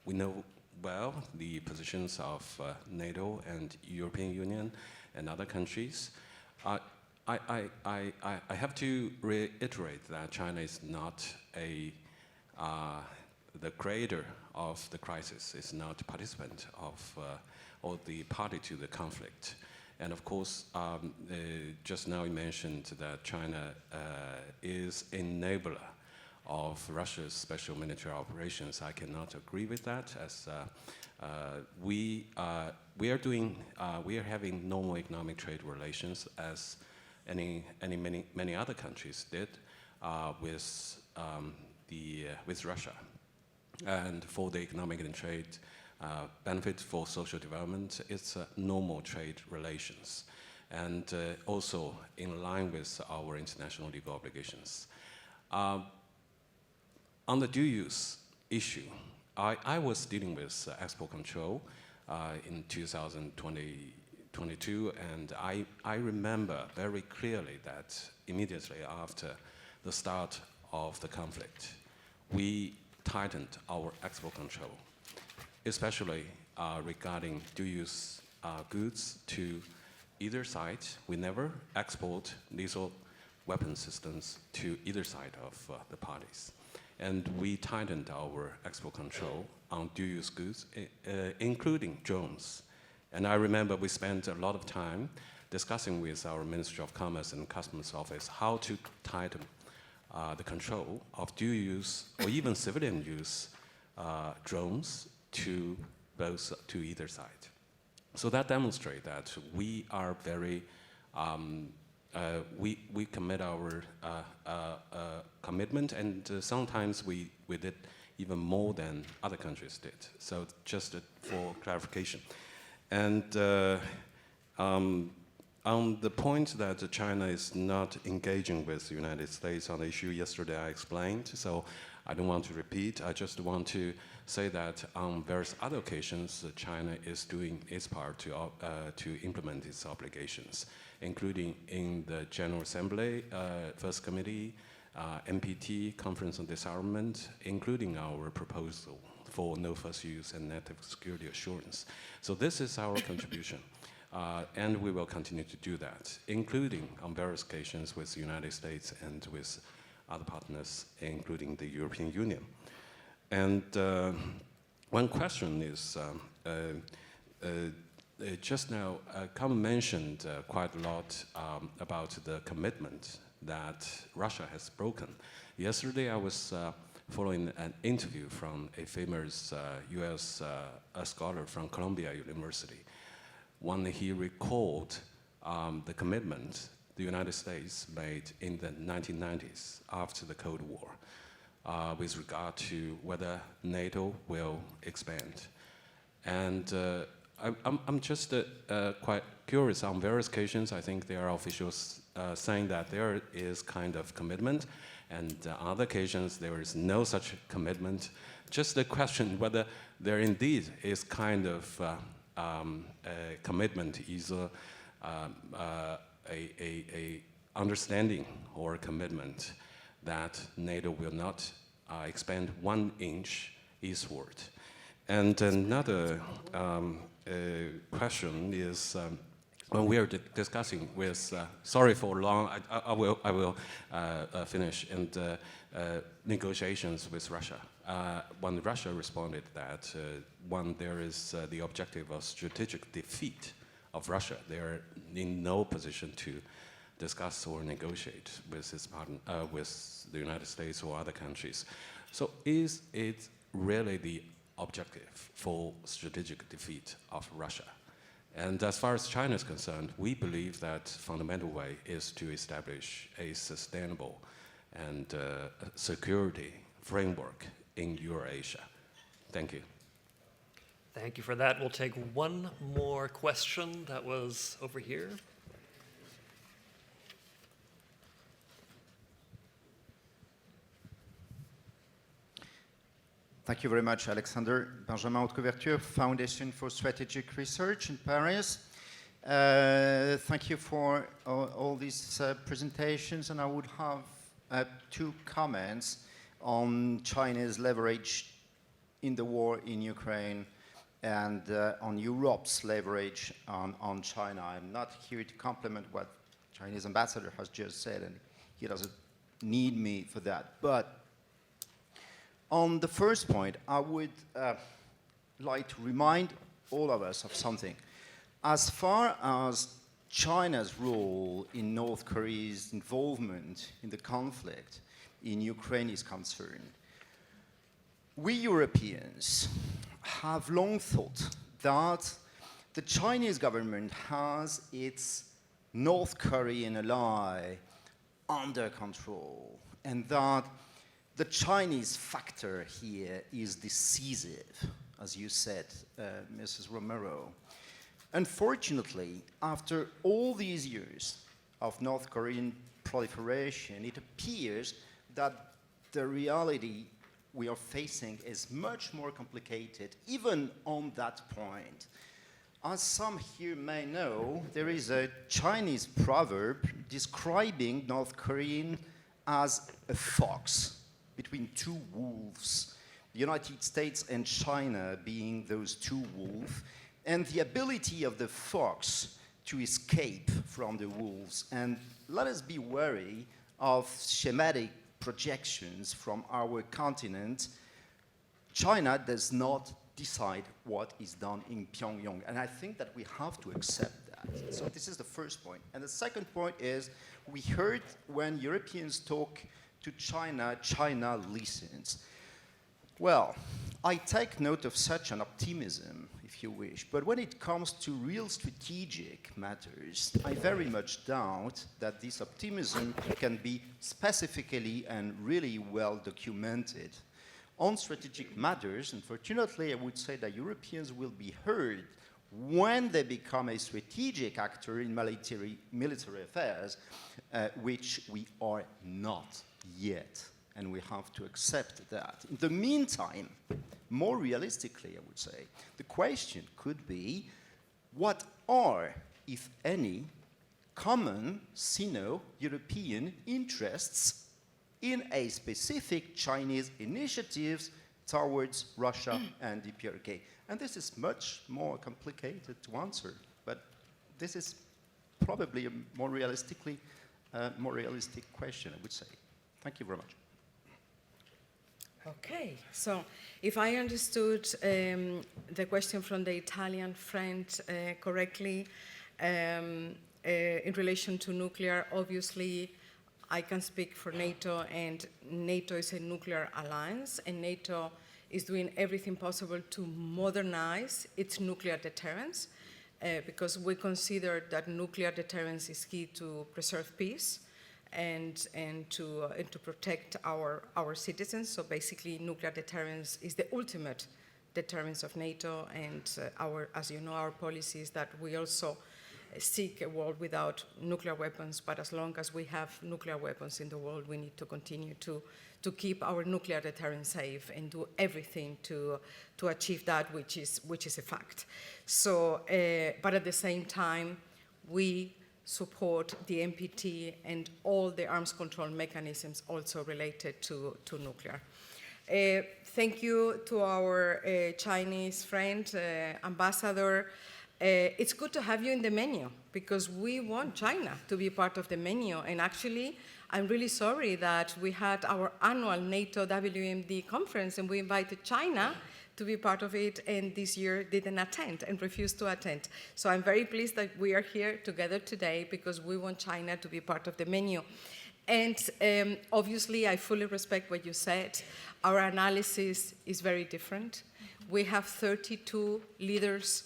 we know well the positions of NATO and European Union and other countries. I have to reiterate that China is not the creator of the crisis, is not a participant of or the party to the conflict. And of course, just now you mentioned that China is enabler of Russia's special military operations. I cannot agree with that, as we are having normal economic trade relations as many other countries did with Russia. And for the economic and trade benefit for social development, it's normal trade relations, and also in line with our international legal obligations. On the dual use issue, I was dealing with export control in 2022, and I remember very clearly that immediately after the start of the conflict, we tightened our export control, especially regarding dual-use goods to either side. We never export lethal weapon systems to either side of the parties. And we tightened our export control on dual-use goods, including drones. And I remember we spent a lot of time discussing with our Ministry of Commerce and Customs Office how to tighten the control of dual-use or even civilian-use drones to either side. So that demonstrates that we are very, we commit our commitment, and sometimes we did even more than other countries did. So just for clarification. And on the point that China is not engaging with the United States on the issue, yesterday I explained, so I don't want to repeat. I just want to say that on various other occasions, China is doing its part to implement its obligations, including in the General Assembly, First Committee, NPT, Conference on Disarmament, including our proposal for no first use and native security assurance. So this is our contribution. And we will continue to do that, including on various occasions with the United States and with other partners, including the European Union. And one question is, just now, Carmen mentioned quite a lot about the commitment that Russia has broken. Yesterday, I was following an interview from a famous US scholar from Columbia University, when he recalled the commitment the United States made in the 1990s after the Cold War with regard to whether NATO will expand. And I'm just quite curious. On various occasions, I think there are officials saying that there is kind of commitment, and on other occasions, there is no such commitment. Just the question whether there indeed is kind of a commitment, either a understanding or a commitment that NATO will not expand 1 inch eastward. And another question is, when we are discussing with, sorry for long, I will finish, and negotiations with Russia. When Russia responded that when there is the objective of strategic defeat of Russia, they are in no position to discuss or negotiate with its partner, with the United States or other countries. So is it really the objective for strategic defeat of Russia? And as far as China is concerned, we believe that fundamental way is to establish a sustainable and security framework in Eurasia. Thank you. Thank you for that. We'll take one more question that was over here. Thank you very much, Alexander. Benjamin Haute-Couverture, Foundation for Strategic Research in Paris. Thank you for all these presentations, and I would have two comments on China's leverage in the war in Ukraine and on Europe's leverage on China. I'm not here to compliment what Chinese ambassador has just said, and he doesn't need me for that. But on the first point, I would like to remind all of us of something. As far as China's role in North Korea's involvement in the conflict in Ukraine is concerned, we Europeans have long thought that the Chinese government has its North Korean ally under control, and that the Chinese factor here is decisive, as you said, Mrs. Romero. Unfortunately, after all these years of North Korean proliferation, it appears that the reality we are facing is much more complicated, even on that point. As some here may know, there is a Chinese proverb describing North Korea as a fox between two wolves, the United States and China being those two wolves, and the ability of the fox to escape from the wolves. And let us be wary of schematic projections from our continent. China does not decide what is done in Pyongyang, and I think that we have to accept that. So this is the first point. And the second point is, we heard when Europeans talk to China, China listens. Well, I take note of such an optimism, if you wish, but when it comes to real strategic matters, I very much doubt that this optimism can be specifically and really well documented. On strategic matters, unfortunately, I would say that Europeans will be heard when they become a strategic actor in military affairs, which we are not yet, and we have to accept that. In the meantime, more realistically, I would say, the question could be, what are, if any, common Sino-European interests in a specific Chinese initiatives towards Russia and the PRK? And this is much more complicated to answer, but this is probably a more realistic question, I would say. Thank you very much. Okay, so if I understood the question from the Italian friend correctly, in relation to nuclear, obviously I can speak for NATO, and NATO is a nuclear alliance, and NATO is doing everything possible to modernize its nuclear deterrence, because we consider that nuclear deterrence is key to preserve peace and to protect our citizens. So basically, nuclear deterrence is the ultimate deterrence of NATO, and as you know, our policy is that we also seek a world without nuclear weapons, but as long as we have nuclear weapons in the world, we need to continue to keep our nuclear deterrence safe and do everything to achieve that, which is a fact. So, but at the same time, we support the NPT and all the arms control mechanisms also related to nuclear. Thank you to our Chinese friend, ambassador. it's good to have you in the menu because we want China to be part of the menu. And actually, I'm really sorry that we had our annual NATO WMD conference and we invited China to be part of it, and this year didn't attend and refused to attend. So I'm very pleased that we are here together today because we want China to be part of the menu. And obviously, I fully respect what you said. Our analysis is very different. We have 32 leaders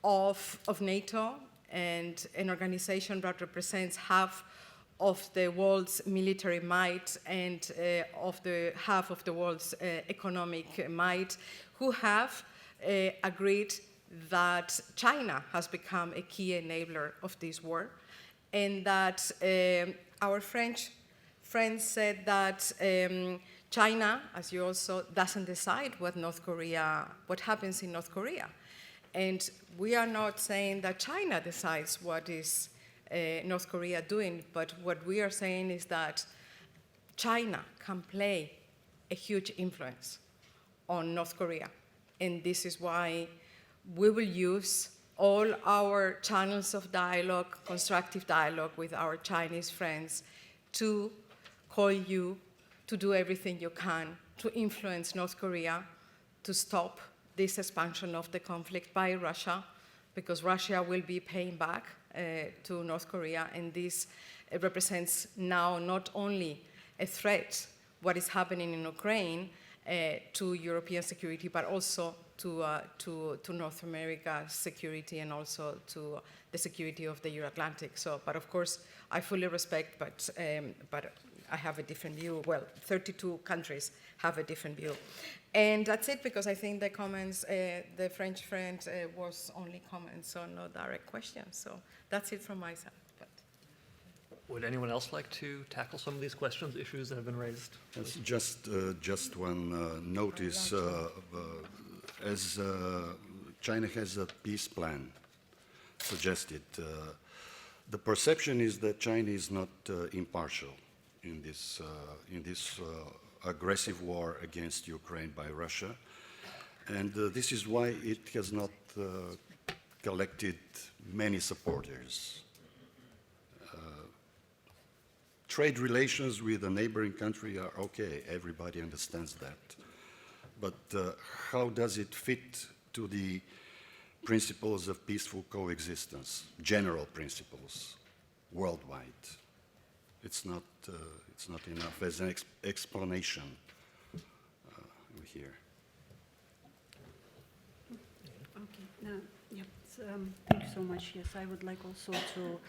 of NATO and an organization that represents half of the world's military might and of the half of the world's economic might, who have agreed that China has become a key enabler of this war, and that our French friends said that China, as you also, doesn't decide what happens in North Korea. And we are not saying that China decides what is North Korea doing, but what we are saying is that China can play a huge influence on North Korea. And this is why we will use all our channels of dialogue, constructive dialogue with our Chinese friends to call you to do everything you can to influence North Korea to stop this expansion of the conflict by Russia, because Russia will be paying back to North Korea, and this represents now not only a threat, what is happening in Ukraine, to European security, but also to North America's security and also to the security of the Euro-Atlantic. So, but of course, I fully respect, but I have a different view. Well, 32 countries have a different view. And that's it, because I think the comments, the French friend was only comments, so no direct questions. So that's it from my side. But. Would anyone else like to tackle some of these questions, issues that have been raised? Yes, just one notice. As China has a peace plan suggested, the perception is that China is not impartial in this aggressive war against Ukraine by Russia, and this is why it has not collected many supporters. Trade relations with a neighboring country are okay, everybody understands that. But how does it fit to the principles of peaceful coexistence, general principles, worldwide? It's not enough as an explanation here. Okay. Yeah. Thank you so much. Yes, I would like also to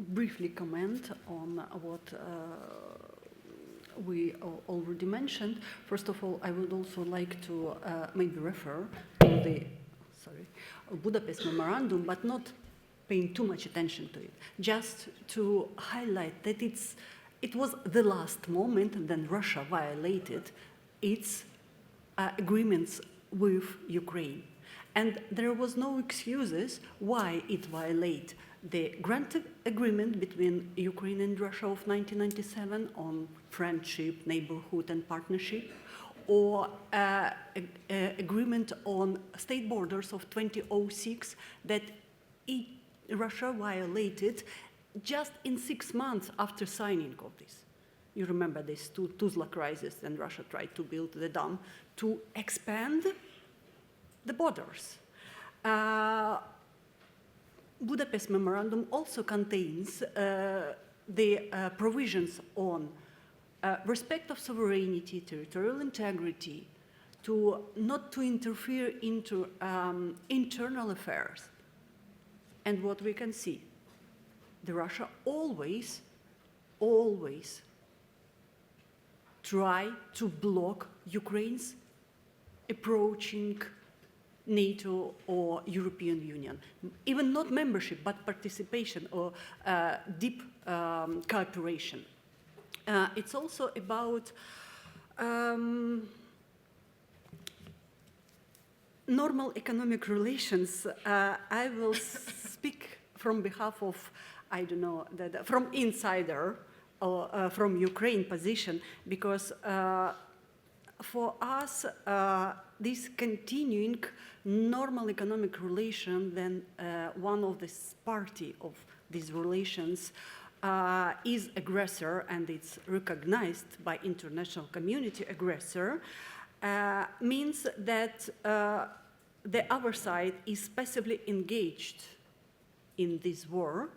briefly comment on what we already mentioned. First of all, I would also like to maybe refer to the Budapest Memorandum, but not paying too much attention to it, just to highlight that it was the last moment then Russia violated its agreements with Ukraine. And there was no excuses why it violated the granted agreement between Ukraine and Russia of 1997 on friendship, neighborhood, and partnership, or agreement on state borders of 2006 that Russia violated just in 6 months after signing of this. You remember this Tuzla crisis, and Russia tried to build the dam to expand the borders. Budapest Memorandum also contains the provisions on respect of sovereignty, territorial integrity, not to interfere into internal affairs. And what we can see, the Russia always try to block Ukraine's approaching NATO or European Union, even not membership, but participation or deep cooperation. It's also about normal economic relations. I will speak from behalf of, I don't know, from insider or from Ukraine position, because for us, this continuing normal economic relation, then one of the party of these relations is aggressor, and it's recognized by international community aggressor, means that the other side is passively engaged in this war,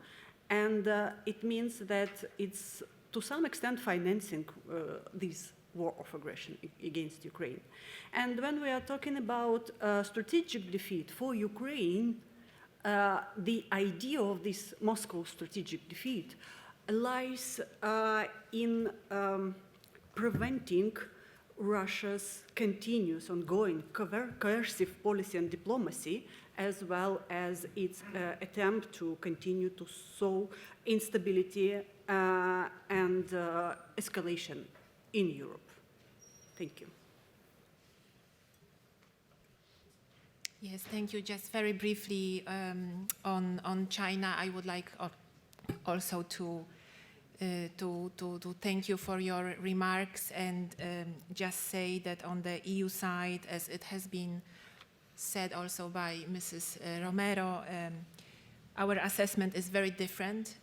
and it means that it's to some extent financing this war of aggression against Ukraine. And when we are talking about strategic defeat for Ukraine, the idea of this Moscow strategic defeat lies in preventing Russia's continuous, ongoing, coercive policy and diplomacy, as well as its attempt to continue to sow instability and escalation in Europe. Thank you. Yes, thank you. Just very briefly on China, I would like also to thank you for your remarks and just say that on the EU side, as it has been said also by Mrs. Romero, our assessment is very different.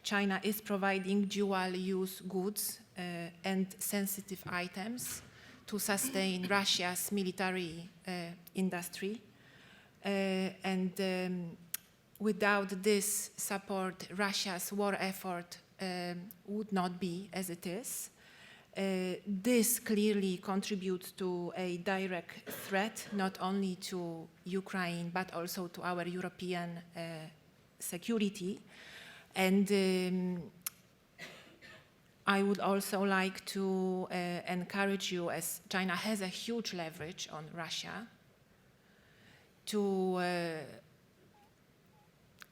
China is providing dual-use goods and sensitive items to sustain Russia's military industry. Without this support, Russia's war effort would not be as it is. This clearly contributes to a direct threat, not only to Ukraine, but also to our European security. And I would also like to encourage you, as China has a huge leverage on Russia, to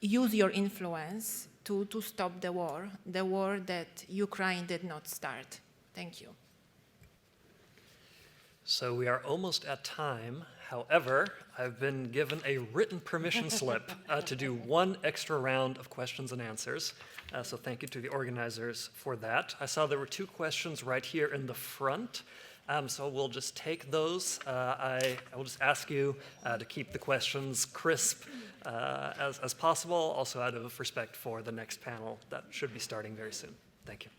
use your influence to stop the war that Ukraine did not start. Thank you. So we are almost at time. However, I've been given a written permission slip to do one extra round of questions and answers. So thank you to the organizers for that. I saw there were two questions right here in the front. So we'll just take those. I will just ask you to keep the questions crisp as possible, also out of respect for the next panel that should be starting very soon. Thank you.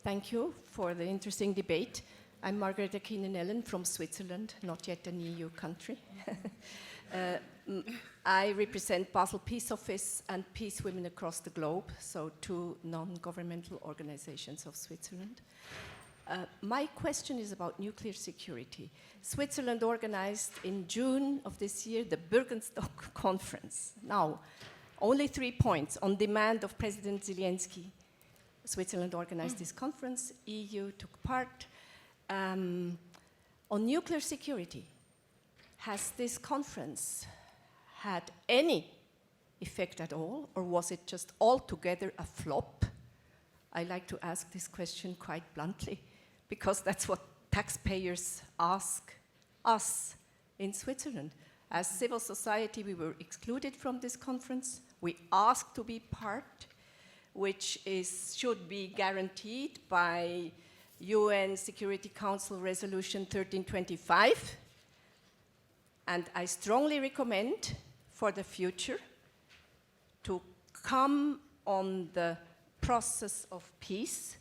Thank you for the interesting debate. I'm Margareta Keenan-Ellen from Switzerland, not yet an EU country. I represent Basel Peace Office and Peace Women Across the Globe, so two non-governmental organizations of Switzerland. My question is about nuclear security. Switzerland organized in June of this year the Bürgenstock Conference. Now, only 3 points on demand of President Zelensky. Switzerland organized this conference, EU took part. On nuclear security, has this conference had any effect at all, or was it just altogether a flop? I like to ask this question quite bluntly, because that's what taxpayers ask us in Switzerland. As civil society, we were excluded from this conference. We asked to be part, which should be guaranteed by UN Security Council Resolution 1325. And I strongly recommend for the future to come on the process of peace.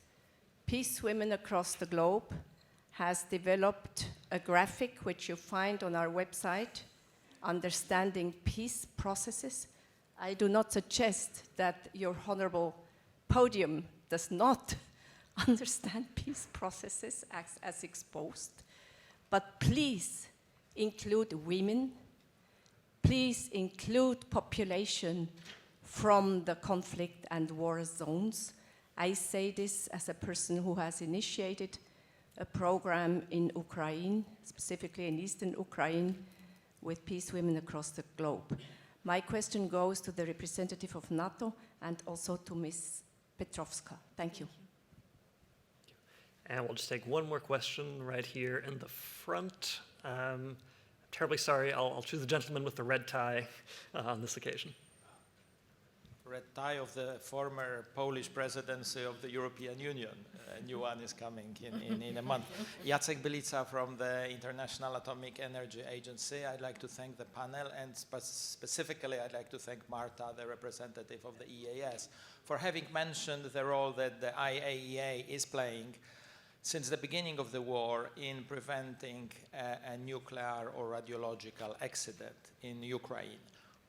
Peace Women Across the Globe has developed a graphic which you find on our website, Understanding Peace Processes. I do not suggest that your honorable podium does not understand peace processes as exposed, but please include women, please include population from the conflict and war zones. I say this as a person who has initiated a program in Ukraine, specifically in eastern Ukraine, with Peace Women Across the Globe. My question goes to the representative of NATO and also to Ms. Petrovska. Thank you. And we'll just take one more question right here in the front. I'm terribly sorry. I'll choose the gentleman with the red tie on this occasion. red tie of the former Polish presidency of the European Union. A new one is coming in a month. Jacek Bylica from the International Atomic Energy Agency. I'd like to thank the panel, and specifically I'd like to thank Marta, the representative of the EEAS, for having mentioned the role that the IAEA is playing since the beginning of the war in preventing a nuclear or radiological accident in Ukraine.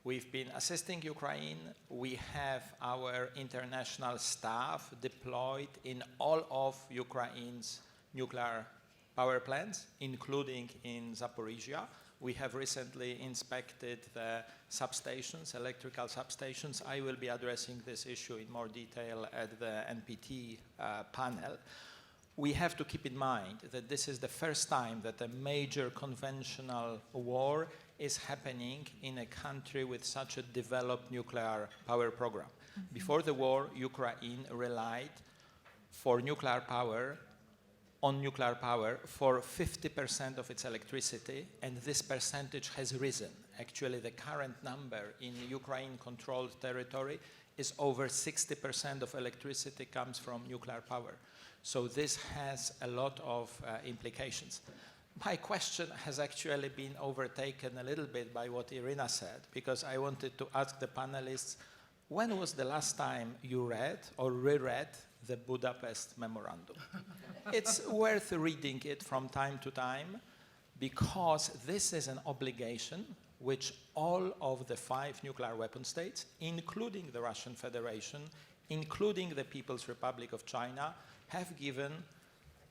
We've been assisting Ukraine. We have our international staff deployed in all of Ukraine's nuclear power plants, including in Zaporizhia. We have recently inspected the substations, electrical substations. I will be addressing this issue in more detail at the NPT panel. We have to keep in mind that this is the first time that a major conventional war is happening in a country with such a developed nuclear power program. Mm-hmm. Before the war, Ukraine relied on nuclear power for 50% of its electricity, and this percentage has risen. Actually, the current number in Ukraine-controlled territory is over 60% of electricity comes from nuclear power. So this has a lot of implications. My question has actually been overtaken a little bit by what Irina said, because I wanted to ask the panelists, when was the last time you read or reread the Budapest Memorandum? It's worth reading it from time to time, because this is an obligation which all of the 5 nuclear weapon states, including the Russian Federation, including the People's Republic of China, have given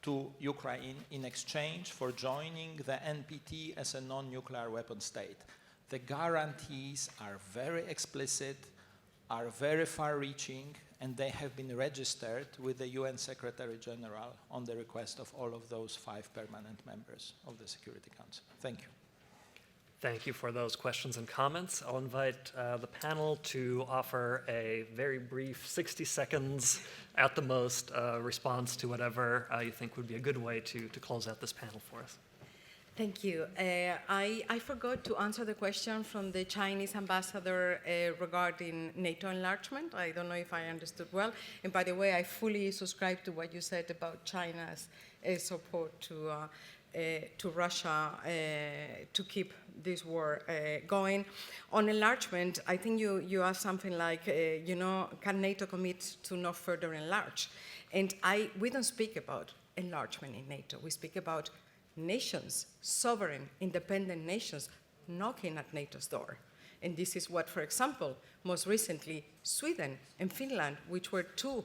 to Ukraine in exchange for joining the NPT as a non-nuclear weapon state. The guarantees are very explicit, are very far-reaching, and they have been registered with the UN Secretary General on the request of all of those 5 permanent members of the Security Council. Thank you. Thank you for those questions and comments. I'll invite the panel to offer a very brief 60 seconds at the most response to whatever you think would be a good way to close out this panel for us. Thank you. I forgot to answer the question from the Chinese ambassador regarding NATO enlargement. I don't know if I understood well. And by the way, I fully subscribe to what you said about China's support to Russia to keep this war going. On enlargement, I think you asked something like, can NATO commit to not further enlarge? And we don't speak about enlargement in NATO. We speak about nations, sovereign, independent nations, knocking at NATO's door. And this is what, for example, most recently, Sweden and Finland, which were 2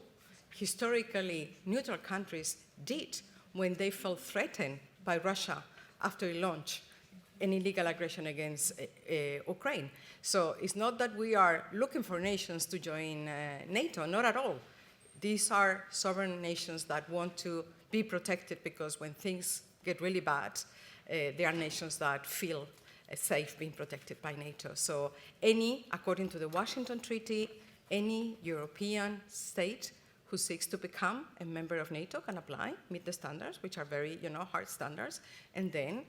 historically neutral countries, did when they felt threatened by Russia after it launched an illegal aggression against Ukraine. So it's not that we are looking for nations to join NATO, not at all. These are sovereign nations that want to be protected, because when things get really bad, they are nations that feel safe being protected by NATO. So according to the Washington Treaty, any European state who seeks to become a member of NATO can apply, meet the standards, which are very, hard standards, and then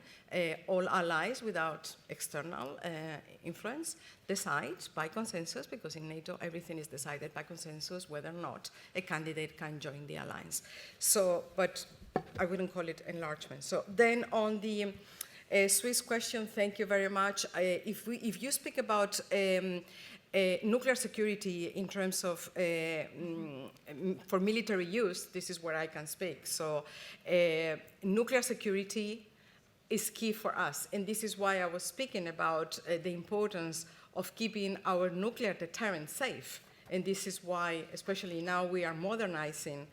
all allies without external influence decide by consensus, because in NATO everything is decided by consensus whether or not a candidate can join the alliance. So, but I wouldn't call it enlargement. So then on the Swiss question, thank you very much. If you speak about nuclear security in terms of for military use, this is where I can speak. So nuclear security is key for us. And this is why I was speaking about the importance of keeping our nuclear deterrent safe. And this is why, especially now, we are modernizing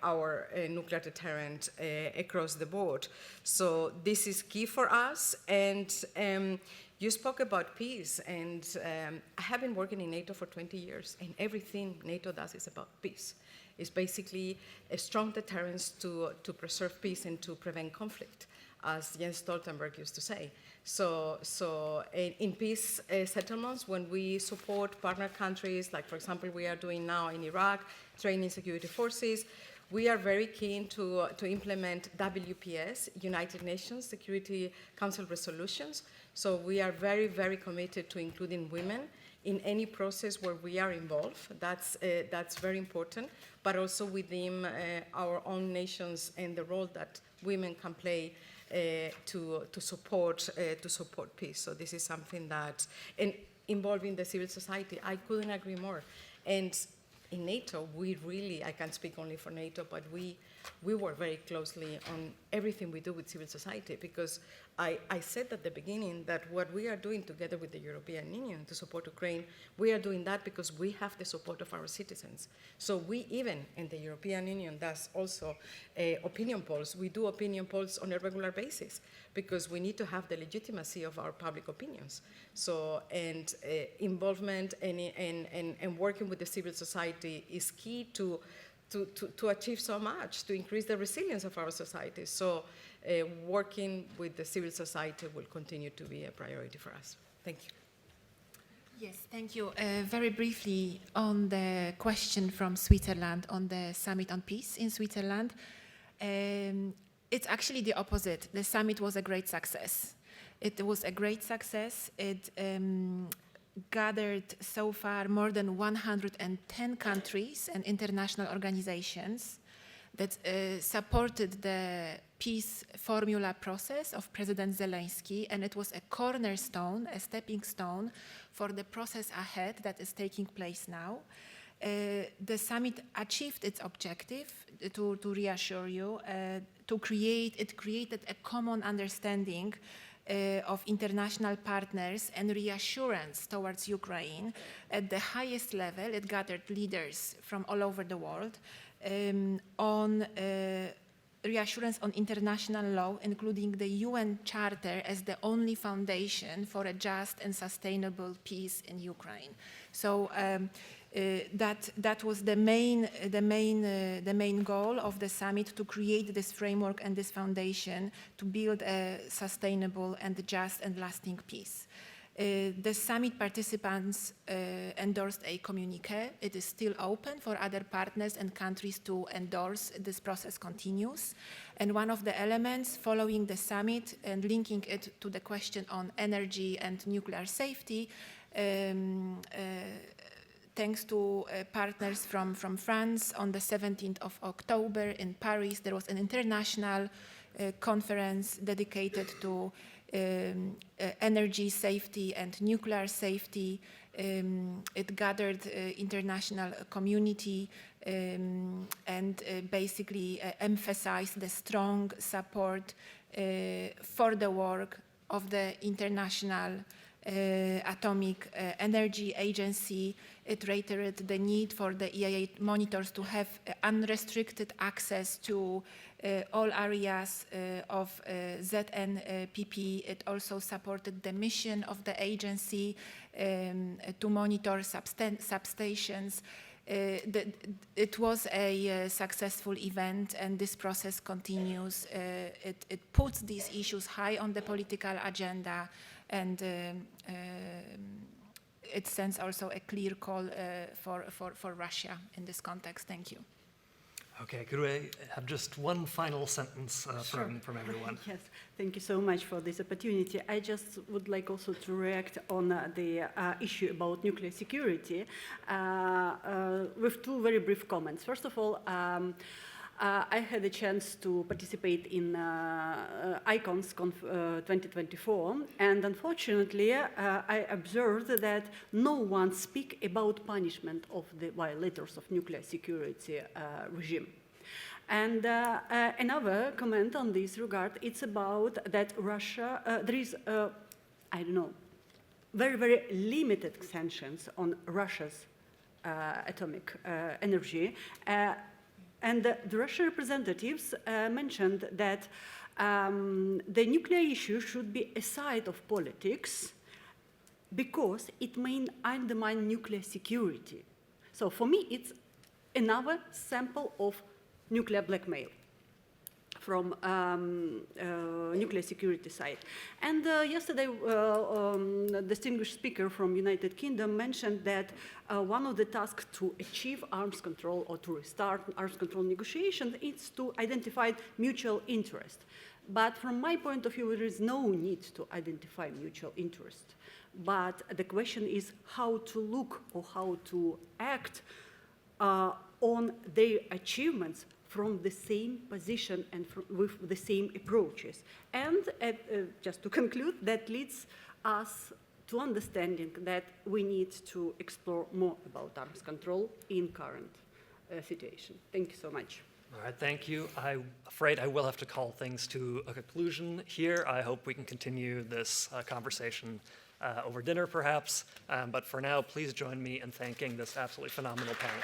our nuclear deterrent across the board. So this is key for us. And you spoke about peace, and I have been working in NATO for 20 years, and everything NATO does is about peace. It's basically a strong deterrence to preserve peace and to prevent conflict, as Jens Stoltenberg used to say. So in peace settlements, when we support partner countries, like for example we are doing now in Iraq, training security forces, we are very keen to implement WPS, United Nations Security Council resolutions. So we are very, very committed to including women in any process where we are involved. That's very important, but also within our own nations and the role that women can play to support peace. So this is something that, and involving the civil society, I couldn't agree more. And in NATO, we really, I can't speak only for NATO, but we work very closely on everything we do with civil society, because I said at the beginning that what we are doing together with the European Union to support Ukraine, we are doing that because we have the support of our citizens. So we, even in the European Union, does also opinion polls. We do opinion polls on a regular basis because we need to have the legitimacy of our public opinions. So, and involvement and working with the civil society is key to achieve so much, to increase the resilience of our society. So working with the civil society will continue to be a priority for us. Thank you. Yes, thank you. Very briefly on the question from Switzerland on the Summit on Peace in Switzerland. It's actually the opposite. The summit was a great success. It was a great success. It gathered so far more than 110 countries and international organizations that supported the peace formula process of President Zelensky, and it was a cornerstone, a stepping stone for the process ahead that is taking place now. The summit achieved its objective, to reassure you, it created a common understanding of international partners and reassurance towards Ukraine. At the highest level, it gathered leaders from all over the world on reassurance on international law, including the UN Charter as the only foundation for a just and sustainable peace in Ukraine. So that was the main goal of the summit, to create this framework and this foundation to build a sustainable and just and lasting peace. The summit participants endorsed a communique. It is still open for other partners and countries to endorse. This process continues. And one of the elements following the summit and linking it to the question on energy and nuclear safety, thanks to partners from France, on the 17th of October in Paris, there was an international conference dedicated to energy safety and nuclear safety. It gathered international community and basically emphasized the strong support for the work of the International Atomic Energy Agency. It reiterated the need for the EEAS monitors to have unrestricted access to all areas of ZNPP. It also supported the mission of the agency to monitor substations. It was a successful event, and this process continues. It puts these issues high on the political agenda, and it sends also a clear call for Russia in this context. Thank you. Okay, could we have just one final sentence from everyone? Yes, thank you so much for this opportunity. I just would like also to react on the issue about nuclear security with two very brief comments. First of all, I had a chance to participate in ICON's 2024, and unfortunately, I observed that no one speaks about punishment of the violators of nuclear security regime. And another comment on this regard, it's about that Russia, there is, I don't know, very, very limited sanctions on Russia's atomic energy. And the Russian representatives mentioned that the nuclear issue should be a side of politics because it may undermine nuclear security. So for me, it's another sample of nuclear blackmail from nuclear security side. And yesterday, a distinguished speaker from United Kingdom mentioned that one of the tasks to achieve arms control or to restart arms control negotiations is to identify mutual interest. But from my point of view, there is no need to identify mutual interest. but the question is how to look or how to act on their achievements from the same position and with the same approaches. And just to conclude, that leads us to understanding that we need to explore more about arms control in current situation. Thank you so much. All right, thank you. I'm afraid I will have to call things to a conclusion here. I hope we can continue this conversation over dinner, perhaps. But for now, please join me in thanking this absolutely phenomenal panel.